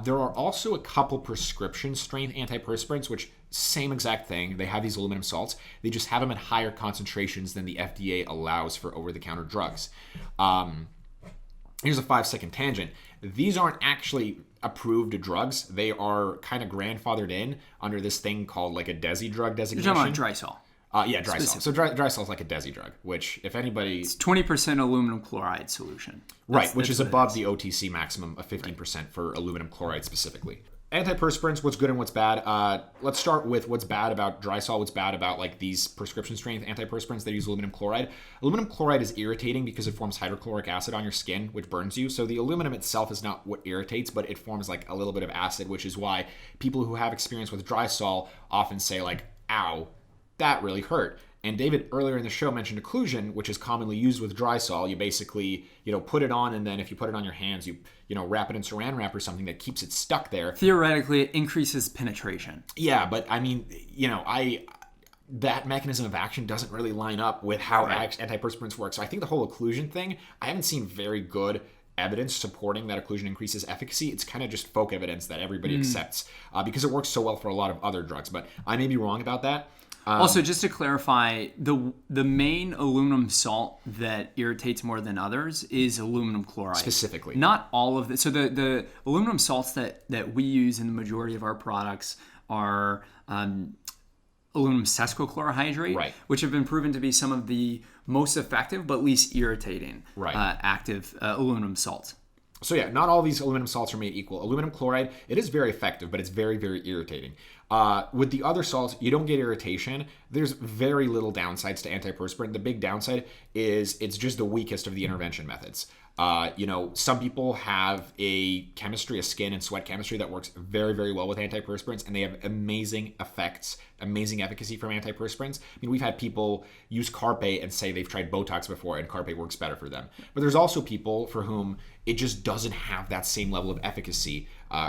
Speaker 1: There are also a couple prescription-strength antiperspirants, which same exact thing. They have these aluminum salts. They just have them at higher concentrations than the FDA allows for over-the-counter drugs. Here's a 5-second tangent. These aren't actually approved drugs. They are kind of grandfathered in under this thing called like a DESI drug designation.
Speaker 2: You're talking about Drysol.
Speaker 1: Drysol. So Drysol is like a DESI drug, which if anybody...
Speaker 2: It's 20% aluminum chloride solution.
Speaker 1: Right, which is above the OTC maximum of 15% for aluminum chloride specifically. Antiperspirants, what's good and what's bad. Let's start with what's bad about Drysol, what's bad about like these prescription strength antiperspirants that use aluminum chloride. Aluminum chloride is irritating because it forms hydrochloric acid on your skin, which burns you. So the aluminum itself is not what irritates, but it forms like a little bit of acid, which is why people who have experience with Drysol often say like, ow, that really hurt. And David earlier in the show mentioned occlusion, which is commonly used with Drysol. You basically, put it on, and then if you put it on your hands, you wrap it in saran wrap or something that keeps it stuck there.
Speaker 2: Theoretically, it increases penetration.
Speaker 1: Yeah, but I mean, that mechanism of action doesn't really line up with how antiperspirants work. So I think the whole occlusion thing, I haven't seen very good evidence supporting that occlusion increases efficacy. It's kind of just folk evidence that everybody accepts because it works so well for a lot of other drugs. But I may be wrong about that.
Speaker 2: Also, just to clarify, the main aluminum salt that irritates more than others is aluminum chloride.
Speaker 1: Specifically.
Speaker 2: Not all of it. So the aluminum salts that we use in the majority of our products are aluminum sesquichlorohydrate, which have been proven to be some of the most effective but least irritating active aluminum salts.
Speaker 1: So yeah, not all these aluminum salts are made equal. Aluminum chloride, it is very effective, but it's very, very irritating. With the other salts, you don't get irritation. There's very little downsides to antiperspirant. The big downside is it's just the weakest of the intervention methods. Some people have a skin and sweat chemistry that works very, very well with antiperspirants, and they have amazing effects, amazing efficacy from antiperspirants. I mean, we've had people use Carpe and say they've tried Botox before and Carpe works better for them. But there's also people for whom it just doesn't have that same level of efficacy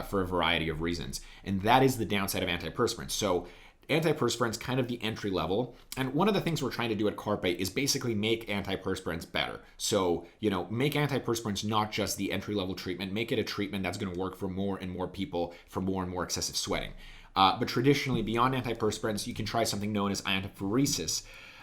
Speaker 1: for a variety of reasons. And that is the downside of antiperspirants. So antiperspirants kind of the entry level, and one of the things we're trying to do at Carpe is basically make antiperspirants better. So make antiperspirants not just the entry level treatment, make it a treatment that's going to work for more and more people for more and more excessive sweating. But traditionally, beyond antiperspirants, you can try something known as iontophoresis.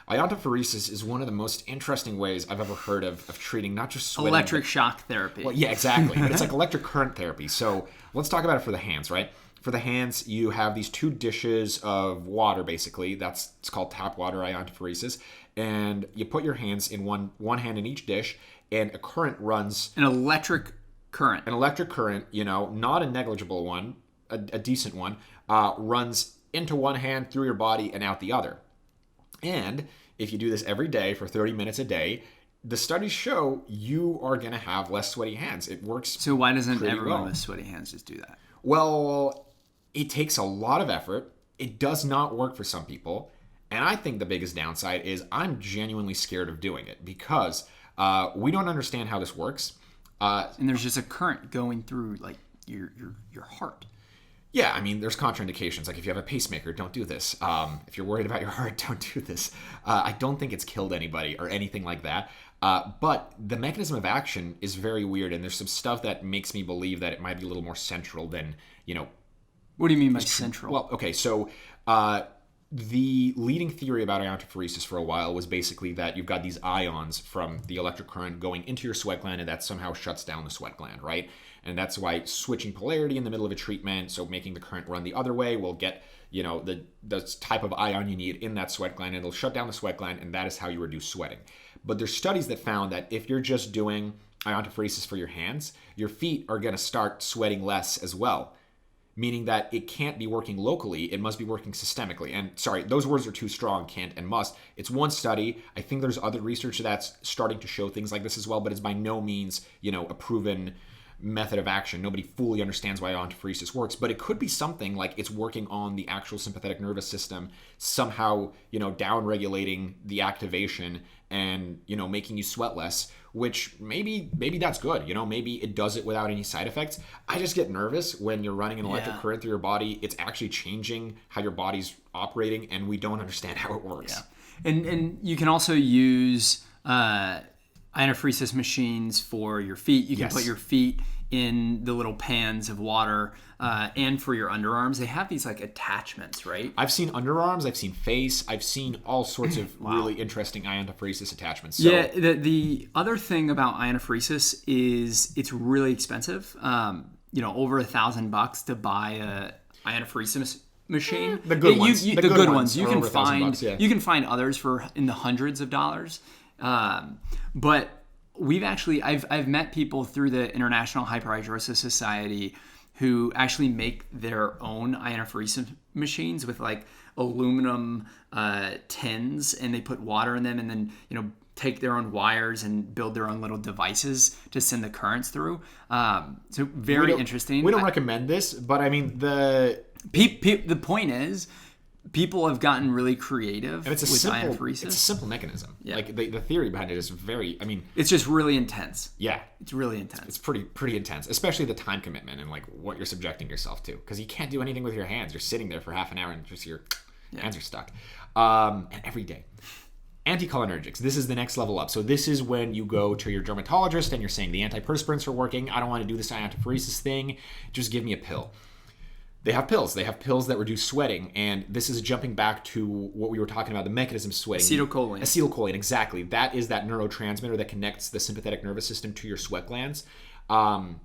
Speaker 1: Iontophoresis is one of the most interesting ways I've ever heard of treating not just sweating.
Speaker 2: Electric shock therapy.
Speaker 1: Well, yeah, exactly. But it's like electric current therapy. So let's talk about it for the hands, right? For the hands, you have these 2 dishes of water, basically. It's called tap water iontophoresis. And you put your hands in one hand in each dish, and a current runs.
Speaker 2: An electric current.
Speaker 1: An electric current, not a negligible one, a decent one, runs into one hand, through your body, and out the other. And if you do this every day for 30 minutes a day, the studies show you are going to have less sweaty hands. It works.
Speaker 2: So why doesn't everyone with sweaty hands just do that?
Speaker 1: Well, it takes a lot of effort. It does not work for some people. And I think the biggest downside is I'm genuinely scared of doing it because we don't understand how this works.
Speaker 2: And there's just a current going through like your heart.
Speaker 1: Yeah, I mean, there's contraindications. Like if you have a pacemaker, don't do this. If you're worried about your heart, don't do this. I don't think it's killed anybody or anything like that. But the mechanism of action is very weird, and there's some stuff that makes me believe that it might be a little more central than,
Speaker 2: What do you mean by central?
Speaker 1: Well, okay, so the leading theory about iontophoresis for a while was basically that you've got these ions from the electric current going into your sweat gland, and that somehow shuts down the sweat gland, right? And that's why switching polarity in the middle of a treatment, so making the current run the other way, will get, the type of ion you need in that sweat gland. It'll shut down the sweat gland, and that is how you reduce sweating. But there's studies that found that if you're just doing iontophoresis for your hands, your feet are going to start sweating less as well. Meaning that it can't be working locally, it must be working systemically. And sorry, those words are too strong, can't and must. It's one study. I think there's other research that's starting to show things like this as well, but it's by no means, a proven method of action. Nobody fully understands why iontophoresis works, but it could be something like it's working on the actual sympathetic nervous system, somehow, down regulating the activation and, making you sweat less, which maybe that's good. Maybe it does it without any side effects. I just get nervous when you're running an electric current through your body. It's actually changing how your body's operating, and we don't understand how it works.
Speaker 2: Yeah. And you can also use iontophoresis machines for your feet. You can put your feet in the little pans of water, and for your underarms. They have these like attachments, right?
Speaker 1: I've seen underarms, I've seen face, I've seen all sorts of really interesting iontophoresis attachments. So,
Speaker 2: yeah, the other thing about iontophoresis is it's really expensive. Over $1,000 to buy a iontophoresis machine.
Speaker 1: The good ones.
Speaker 2: The good ones. You can
Speaker 1: find
Speaker 2: you can find others for in the hundreds of dollars. But I've met people through the International Hyperhidrosis Society who actually make their own iontophoresis machines with like aluminum tins, and they put water in them, and then take their own wires and build their own little devices to send the currents through. So very interesting.
Speaker 1: We don't recommend this, but I mean the
Speaker 2: point is, people have gotten really creative with iontophoresis.
Speaker 1: It's a simple mechanism. Yeah. Like the theory behind it is very,
Speaker 2: it's just really intense.
Speaker 1: Yeah.
Speaker 2: It's really intense.
Speaker 1: It's pretty intense, especially the time commitment and like what you're subjecting yourself to. Because you can't do anything with your hands. You're sitting there for half an hour and just your hands are stuck. And every day. Anticholinergics. This is the next level up. So this is when you go to your dermatologist and you're saying the antiperspirants are working. I don't want to do this iontophoresis thing. Just give me a pill. They have pills. They have pills that reduce sweating, and this is jumping back to what we were talking about, the mechanism of sweating. Acetylcholine, exactly. That is that neurotransmitter that connects the sympathetic nervous system to your sweat glands. The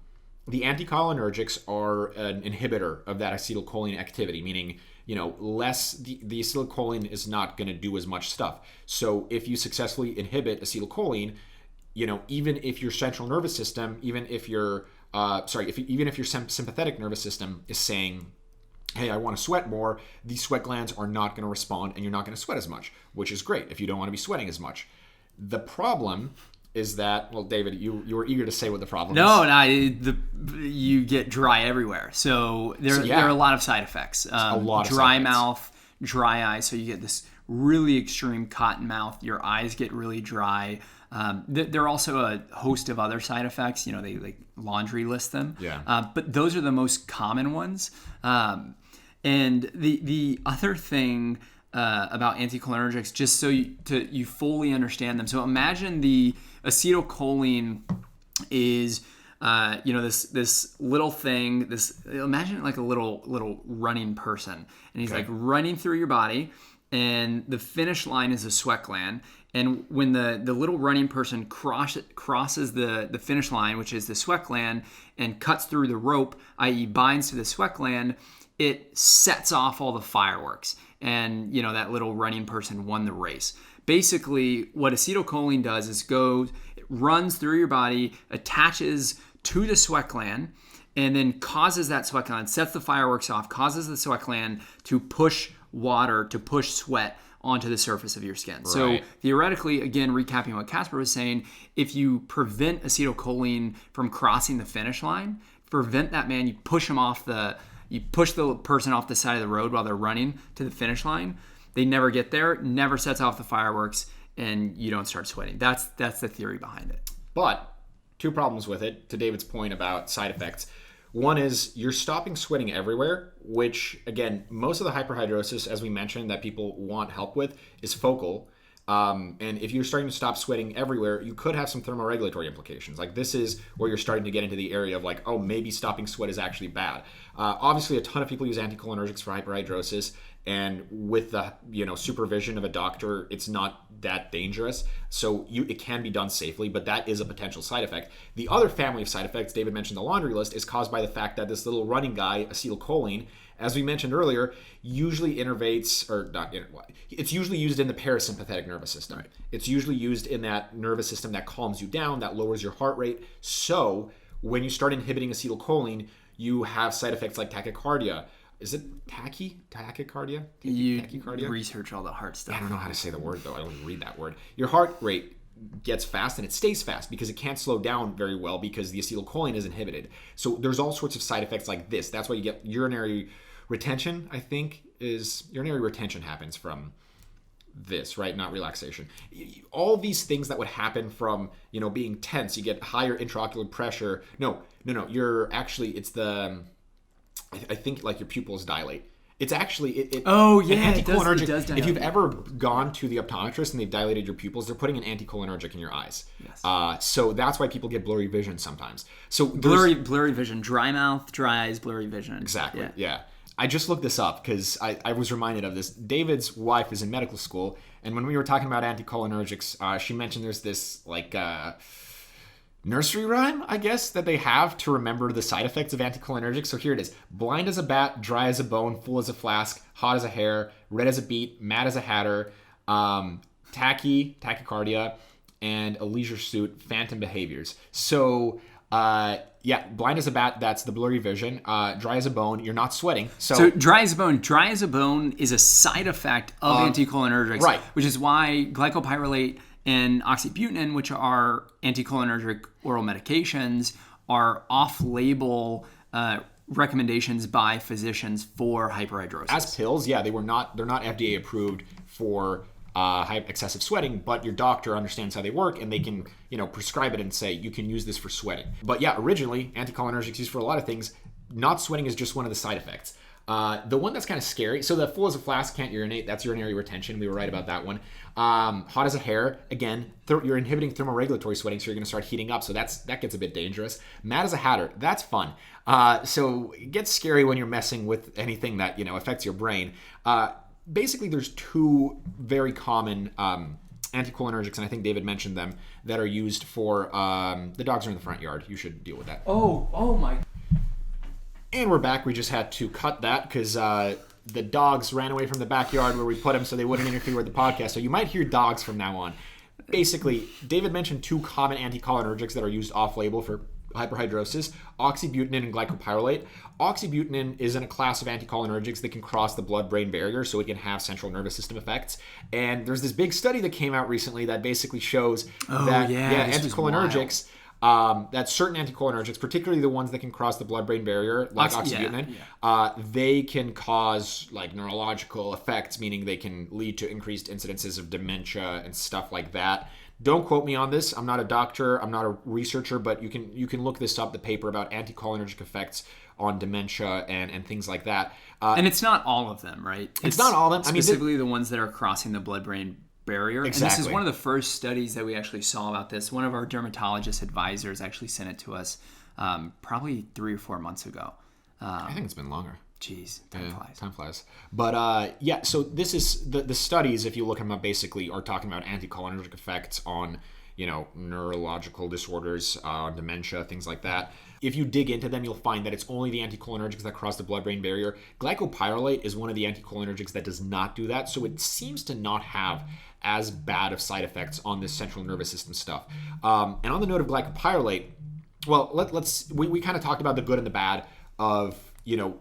Speaker 1: anticholinergics are an inhibitor of that acetylcholine activity, meaning, less the acetylcholine is not going to do as much stuff. So if you successfully inhibit acetylcholine, even if your central nervous system, even if your sympathetic nervous system is saying, hey, I want to sweat more, these sweat glands are not going to respond, and you're not going to sweat as much, which is great if you don't want to be sweating as much. The problem is that, well, David, you were eager to say what the problem is.
Speaker 2: You get dry everywhere. So there are a lot of side effects. Dry mouth, dry eye, so you get this really extreme cotton mouth. Your eyes get really dry. There are also a host of other side effects. They like laundry list them.
Speaker 1: Yeah.
Speaker 2: But those are the most common ones. And the other thing about anticholinergics, just so you fully understand them. So imagine the acetylcholine is this little thing. Imagine like a little running person, and he's like running through your body, and the finish line is a sweat gland. And when the little running person crosses the finish line, which is the sweat gland, and cuts through the rope, i.e. binds to the sweat gland, it sets off all the fireworks. And, that little running person won the race. Basically, what acetylcholine does is it runs through your body, attaches to the sweat gland, and then causes that sweat gland, sets the fireworks off, causes the sweat gland to push sweat onto the surface of your skin. Right. So theoretically, again, recapping what Kasper was saying, if you prevent acetylcholine from crossing the finish line, prevent that man, you push the person off the side of the road while they're running to the finish line. They never get there, never sets off the fireworks, and you don't start sweating. That's the theory behind it.
Speaker 1: But two problems with it, to David's point about side effects. One is you're stopping sweating everywhere, which, again, most of the hyperhidrosis, as we mentioned, that people want help with is focal. And if you're starting to stop sweating everywhere, you could have some thermoregulatory implications. Like, this is where you're starting to get into the area of like, oh, maybe stopping sweat is actually bad. Obviously, a ton of people use anticholinergics for hyperhidrosis, and with the supervision of a doctor, it's not that dangerous. So it can be done safely, but that is a potential side effect. The other family of side effects, David mentioned the laundry list, is caused by the fact that this little running guy, acetylcholine, as we mentioned earlier, usually innervates, or not, it's usually used in the parasympathetic nervous system. Right. It's usually used in that nervous system that calms you down, that lowers your heart rate. So when you start inhibiting acetylcholine, you have side effects like tachycardia. Is it tachycardia?
Speaker 2: Tachycardia? Research all the heart stuff.
Speaker 1: I don't know how to say the word, though. I don't even read that word. Your heart rate gets fast, and it stays fast because it can't slow down very well because the acetylcholine is inhibited. So there's all sorts of side effects like this. That's why you get urinary retention, I think, urinary retention happens from this, right? Not relaxation. All these things that would happen from, being tense. You get higher intraocular pressure. No. I think like your pupils dilate. It's actually an anticholinergic. It does dilate. If you've ever gone to the optometrist and they've dilated your pupils, they're putting an anticholinergic in your eyes. Yes. So that's why people get blurry vision sometimes. So
Speaker 2: blurry vision, dry mouth, dry eyes, blurry vision.
Speaker 1: Exactly. Yeah. I just looked this up because I was reminded of this. David's wife is in medical school, and when we were talking about anticholinergics, she mentioned there's this nursery rhyme, I guess, that they have to remember the side effects of anticholinergics. So here it is. Blind as a bat, dry as a bone, full as a flask, hot as a hare, red as a beet, mad as a hatter, tachycardia, and a leisure suit, phantom behaviors. So, blind as a bat, that's the blurry vision. Dry as a bone, you're not sweating.
Speaker 2: So dry as a bone is a side effect of anticholinergics, right? Which is why glycopyrrolate and oxybutynin, which are anticholinergic oral medications, are off-label recommendations by physicians for hyperhidrosis.
Speaker 1: As pills, they're not FDA approved for excessive sweating, but your doctor understands how they work and they can, prescribe it and say you can use this for sweating. But originally anticholinergics used for a lot of things. Not sweating is just one of the side effects. The one that's kind of scary, so the full as a flask, can't urinate, that's urinary retention. We were right about that one. Hot as a hare, again, you're inhibiting thermoregulatory sweating, so you're going to start heating up, so that gets a bit dangerous. Mad as a hatter, that's fun. So it gets scary when you're messing with anything that, affects your brain. Basically, there's two very common anticholinergics, and I think David mentioned them, that are used for, the dogs are in the front yard. You should deal with that.
Speaker 2: Oh my.
Speaker 1: And we're back. We just had to cut that because the dogs ran away from the backyard where we put them so they wouldn't interfere with the podcast. So you might hear dogs from now on. Basically, David mentioned two common anticholinergics that are used off-label for hyperhidrosis, oxybutynin and glycopyrrolate. Oxybutynin is in a class of anticholinergics that can cross the blood-brain barrier, so it can have central nervous system effects. And there's this big study that came out recently that basically shows that anticholinergics... that certain anticholinergics, particularly the ones that can cross the blood-brain barrier, like oxybutynin, they can cause like neurological effects, meaning they can lead to increased incidences of dementia and stuff like that. Don't quote me on this. I'm not a doctor. I'm not a researcher, but you can look this up, the paper about anticholinergic effects on dementia and things like that.
Speaker 2: And it's not all of them, right?
Speaker 1: It's not all of them.
Speaker 2: Specifically the ones that are crossing the blood-brain barrier.
Speaker 1: Exactly.
Speaker 2: And this is one of the first studies that we actually saw about this. One of our dermatologist advisors actually sent it to us probably 3 or 4 months ago.
Speaker 1: I think it's been longer.
Speaker 2: Jeez,
Speaker 1: time flies. But so this is the studies, if you look them up, basically are talking about anticholinergic effects on neurological disorders, dementia, things like that. If you dig into them, you'll find that it's only the anticholinergics that cross the blood-brain barrier. Glycopyrrolate is one of the anticholinergics that does not do that, so it seems to not have as bad of side effects on this central nervous system stuff. And on the note of glycopyrrolate, well, we kind of talked about the good and the bad of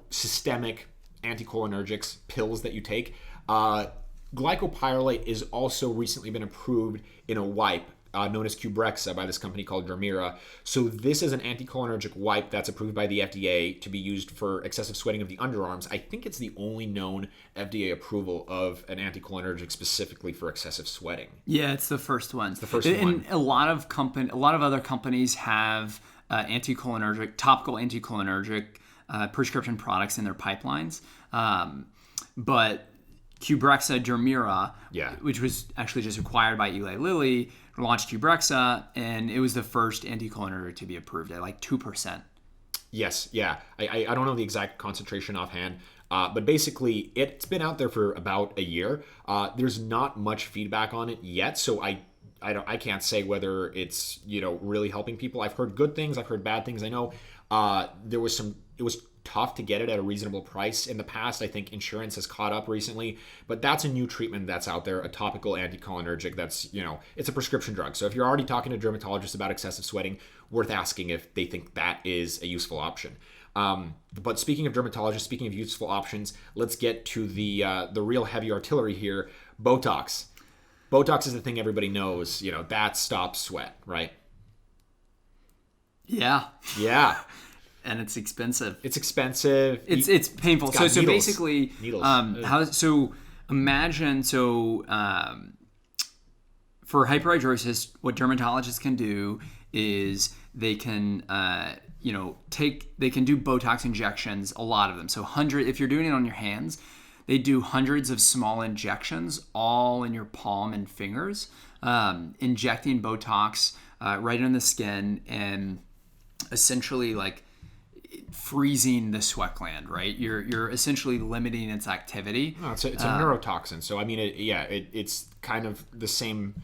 Speaker 1: systemic anticholinergics, pills that you take. Glycopyrrolate is also recently been approved in a wipe known as Qbrexza by this company called Dermira. So this is an anticholinergic wipe that's approved by the FDA to be used for excessive sweating of the underarms. I think it's the only known FDA approval of an anticholinergic specifically for excessive sweating.
Speaker 2: Yeah, it's the first one.
Speaker 1: It's the first one.
Speaker 2: And a lot of other companies have topical anticholinergic prescription products in their pipelines. But Qbrexza Dermira, which was actually just acquired by Eli Lilly, launched Qbrexza, and it was the first anticholinergic to be approved at like 2%.
Speaker 1: Yes, yeah. I don't know the exact concentration offhand, but basically it's been out there for about a year. There's not much feedback on it yet, so I can't say whether it's really helping people. I've heard good things, I've heard bad things. I know it was tough to get it at a reasonable price in the past. I think insurance has caught up recently, but that's a new treatment that's out there, a topical anticholinergic that's, it's a prescription drug. So if you're already talking to dermatologists about excessive sweating, worth asking if they think that is a useful option. But speaking of dermatologists, speaking of useful options, let's get to the real heavy artillery here, Botox. Botox is the thing everybody knows, that stops sweat, right?
Speaker 2: Yeah.
Speaker 1: Yeah.
Speaker 2: And it's expensive.
Speaker 1: It's expensive.
Speaker 2: It's painful. So
Speaker 1: needles.
Speaker 2: Basically, imagine for hyperhidrosis, what dermatologists can do is they can they can do Botox injections, a lot of them. So if you're doing it on your hands, they do hundreds of small injections all in your palm and fingers, injecting Botox right in the skin and essentially like freezing the sweat gland, right? You're essentially limiting its activity.
Speaker 1: No, it's a neurotoxin. So I mean, it's kind of the same.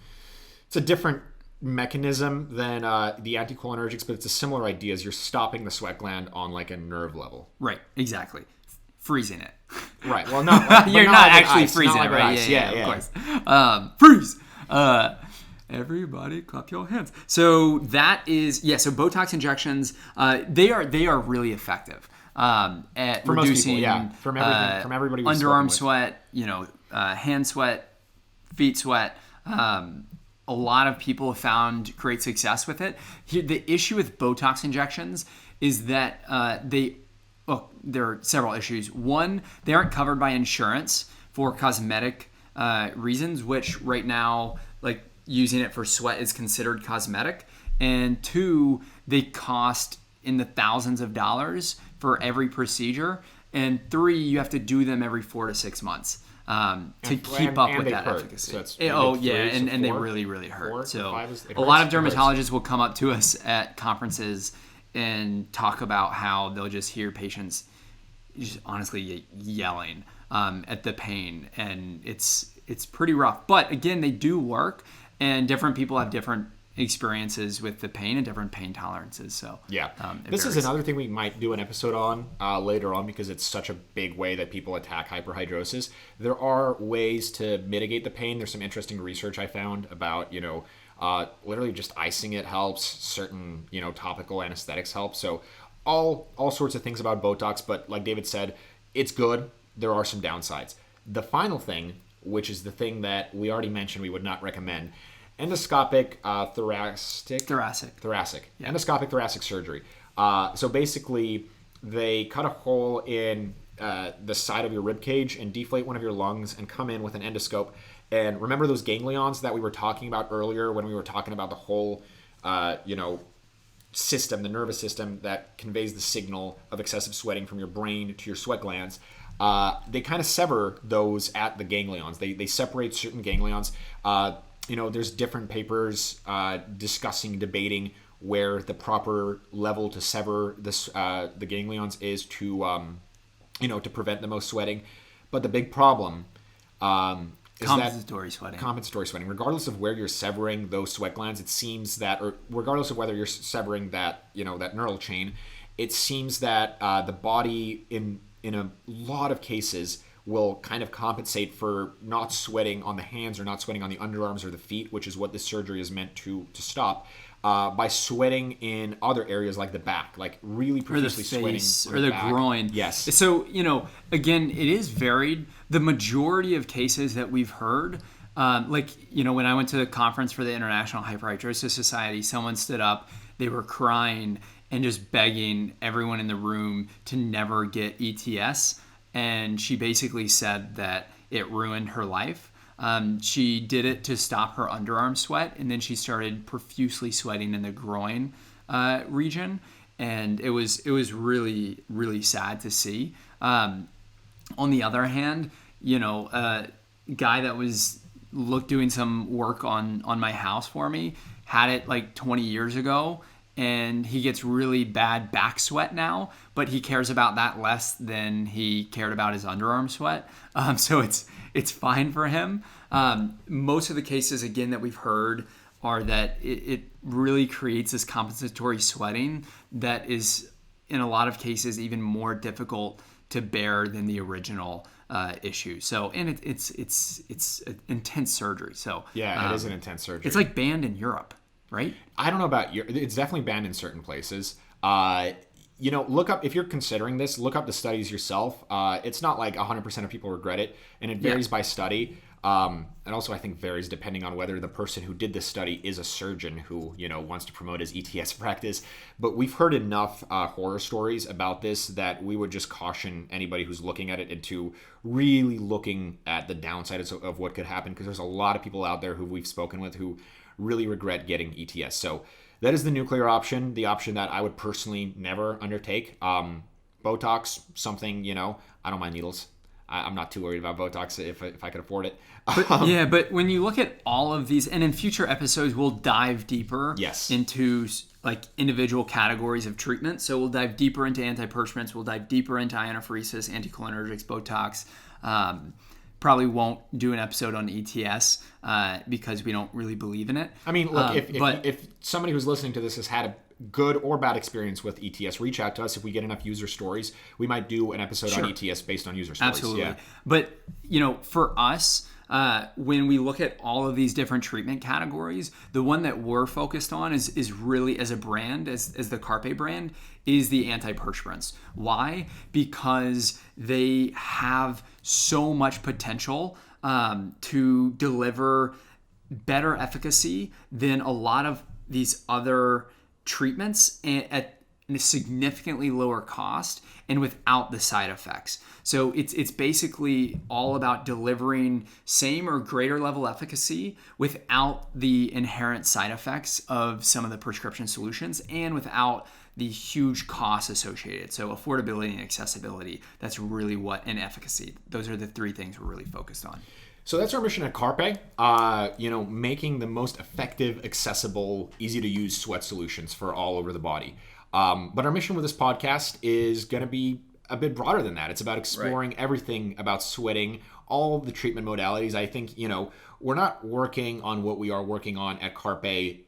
Speaker 1: It's a different mechanism than the anticholinergics, but it's a similar idea. As you're stopping the sweat gland on like a nerve level.
Speaker 2: Right. Exactly. Freezing it.
Speaker 1: Right. Well, no,
Speaker 2: you're not actually freezing it, right? Yeah, of course. Freeze. Everybody clap your hands. So that is, so Botox injections, they are really effective at
Speaker 1: for
Speaker 2: reducing
Speaker 1: most people, from everybody
Speaker 2: underarm sweat, hand sweat, feet sweat. A lot of people have found great success with it. The issue with Botox injections is that there are several issues. One, they aren't covered by insurance for cosmetic reasons, which right now, like, using it for sweat is considered cosmetic. And two, they cost in the thousands of dollars for every procedure. And three, you have to do them every 4 to 6 months to keep up with that efficacy. So and they really, really hurt. So a lot of dermatologists will come up to us at conferences and talk about how they'll just hear patients just honestly yelling at the pain. And it's pretty rough. But again, they do work. And different people have different experiences with the pain and different pain tolerances. So
Speaker 1: this is another thing we might do an episode on later on, because it's such a big way that people attack hyperhidrosis. There are ways to mitigate the pain. There's some interesting research I found about literally just icing it helps. Certain topical anesthetics help. So all sorts of things about Botox. But like David said, it's good. There are some downsides. The final thing, which is the thing that we already mentioned we would not recommend, endoscopic thoracic. Yeah. Endoscopic thoracic surgery. So basically, they cut a hole in the side of your rib cage and deflate one of your lungs and come in with an endoscope. And remember those ganglions that we were talking about earlier when we were talking about the whole, system, the nervous system that conveys the signal of excessive sweating from your brain to your sweat glands. They kind of sever those at the ganglions. They separate certain ganglions. There's different papers debating where the proper level to sever the ganglions is to prevent the most sweating. But the big problem is
Speaker 2: compensatory sweating.
Speaker 1: Compensatory sweating. Regardless of where you're severing those sweat glands, it seems that, or regardless of whether you're severing that that neural chain, it seems that the body in a lot of cases will kind of compensate for not sweating on the hands or not sweating on the underarms or the feet, which is what this surgery is meant to stop, by sweating in other areas like the back, like really profusely sweating.
Speaker 2: Or the groin.
Speaker 1: Yes.
Speaker 2: So, again, it is varied. The majority of cases that we've heard When I went to the conference for the International Hyperhidrosis Society, someone stood up, they were crying and just begging everyone in the room to never get ETS. And she basically said that it ruined her life. She did it to stop her underarm sweat, and then she started profusely sweating in the groin region. And it was really, really sad to see. On the other hand, a guy that was doing some work on my house for me had it like 20 years ago, and he gets really bad back sweat now, but he cares about that less than he cared about his underarm sweat. So it's fine for him. Most of the cases, again, that we've heard are that it really creates this compensatory sweating that is, in a lot of cases, even more difficult to bear than the original issue. So, and it's an intense surgery. So
Speaker 1: yeah, it is an intense surgery.
Speaker 2: It's like banned in Europe, right?
Speaker 1: I don't know about Europe. It's definitely banned in certain places. Look up, if you're considering this, look up the studies yourself. It's not like 100% of people regret it, and it varies by study. And also, I think varies depending on whether the person who did this study is a surgeon who, wants to promote his ETS practice. But we've heard enough horror stories about this that we would just caution anybody who's looking at it into really looking at the downsides of what could happen, because there's a lot of people out there who we've spoken with who really regret getting ETS. So that is the nuclear option, the option that I would personally never undertake. Botox, something, I don't mind needles. I'm not too worried about Botox if I could afford it.
Speaker 2: But when you look at all of these, and in future episodes, we'll dive deeper into like individual categories of treatment. So we'll dive deeper into antiperspirants, we'll dive deeper into ionophoresis, anticholinergics, Botox. Probably won't do an episode on ETS because we don't really believe in it.
Speaker 1: I mean, look, if somebody who's listening to this has had a good or bad experience with ETS, reach out to us. If we get enough user stories, we might do an episode on ETS based on user stories.
Speaker 2: Absolutely.
Speaker 1: Yeah.
Speaker 2: But, for us, when we look at all of these different treatment categories, the one that we're focused on is really, as a brand, as the Carpe brand, is the antiperspirants. Why? Because they have so much potential to deliver better efficacy than a lot of these other treatments at a significantly lower cost and without the side effects. So it's basically all about delivering same or greater level efficacy without the inherent side effects of some of the prescription solutions and without the huge costs associated. So affordability and accessibility, that's really and efficacy. Those are the three things we're really focused on.
Speaker 1: So that's our mission at Carpe, making the most effective, accessible, easy to use sweat solutions for all over the body. But our mission with this podcast is going to be a bit broader than that. It's about exploring everything about sweating, all the treatment modalities. I think, we're not working on what we are working on at Carpe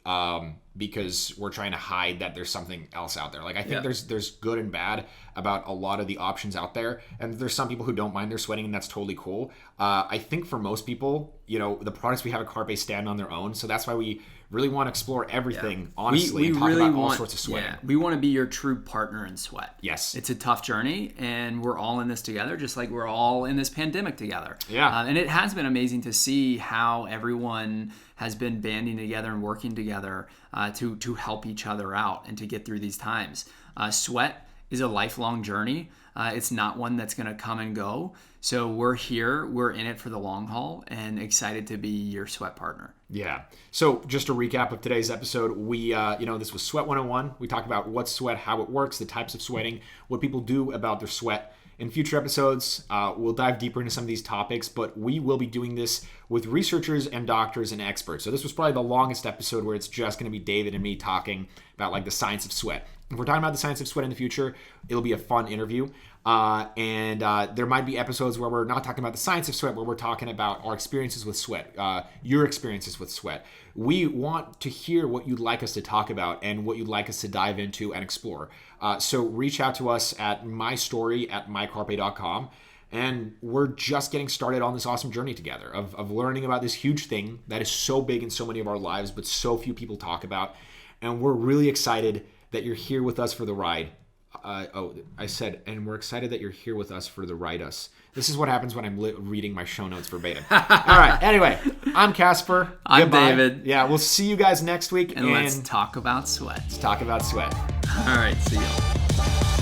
Speaker 1: because we're trying to hide that there's something else out there. Like, I think there's good and bad about a lot of the options out there. And there's some people who don't mind their sweating, and that's totally cool. I think for most people, the products we have at Carpe stand on their own. So that's why we really want to explore everything, honestly,
Speaker 2: we
Speaker 1: and talk
Speaker 2: really
Speaker 1: about all sorts of sweating.
Speaker 2: Yeah, we want to be your true partner in sweat.
Speaker 1: Yes.
Speaker 2: It's a tough journey, and we're all in this together, just like we're all in this pandemic together.
Speaker 1: Yeah.
Speaker 2: And it has been amazing to see how everyone has been banding together and working together to help each other out and to get through these times. Sweat is a lifelong journey. It's not one that's going to come and go. So we're here, we're in it for the long haul, and excited to be your sweat partner.
Speaker 1: Yeah. So just a recap of today's episode, we, this was Sweat 101. We talked about what's sweat, how it works, the types of sweating, what people do about their sweat. In future episodes, we'll dive deeper into some of these topics, but we will be doing this with researchers and doctors and experts. So this was probably the longest episode where it's just going to be David and me talking about like the science of sweat. If we're talking about the science of sweat in the future, it'll be a fun interview. And there might be episodes where we're not talking about the science of sweat, where we're talking about our experiences with sweat, your experiences with sweat. We want to hear what you'd like us to talk about and what you'd like us to dive into and explore. So reach out to us at mystory@mycarpe.com. And we're just getting started on this awesome journey together of learning about this huge thing that is so big in so many of our lives, but so few people talk about. And we're really excited that you're here with us for the ride. I said, and we're excited that you're here with us for the Write Us. This is what happens when I'm reading my show notes verbatim. All right. Anyway, I'm Kasper.
Speaker 2: I'm
Speaker 1: Goodbye.
Speaker 2: David.
Speaker 1: Yeah, we'll see you guys next week.
Speaker 2: And let's talk about sweat.
Speaker 1: Let's talk about sweat.
Speaker 2: All right. See y'all.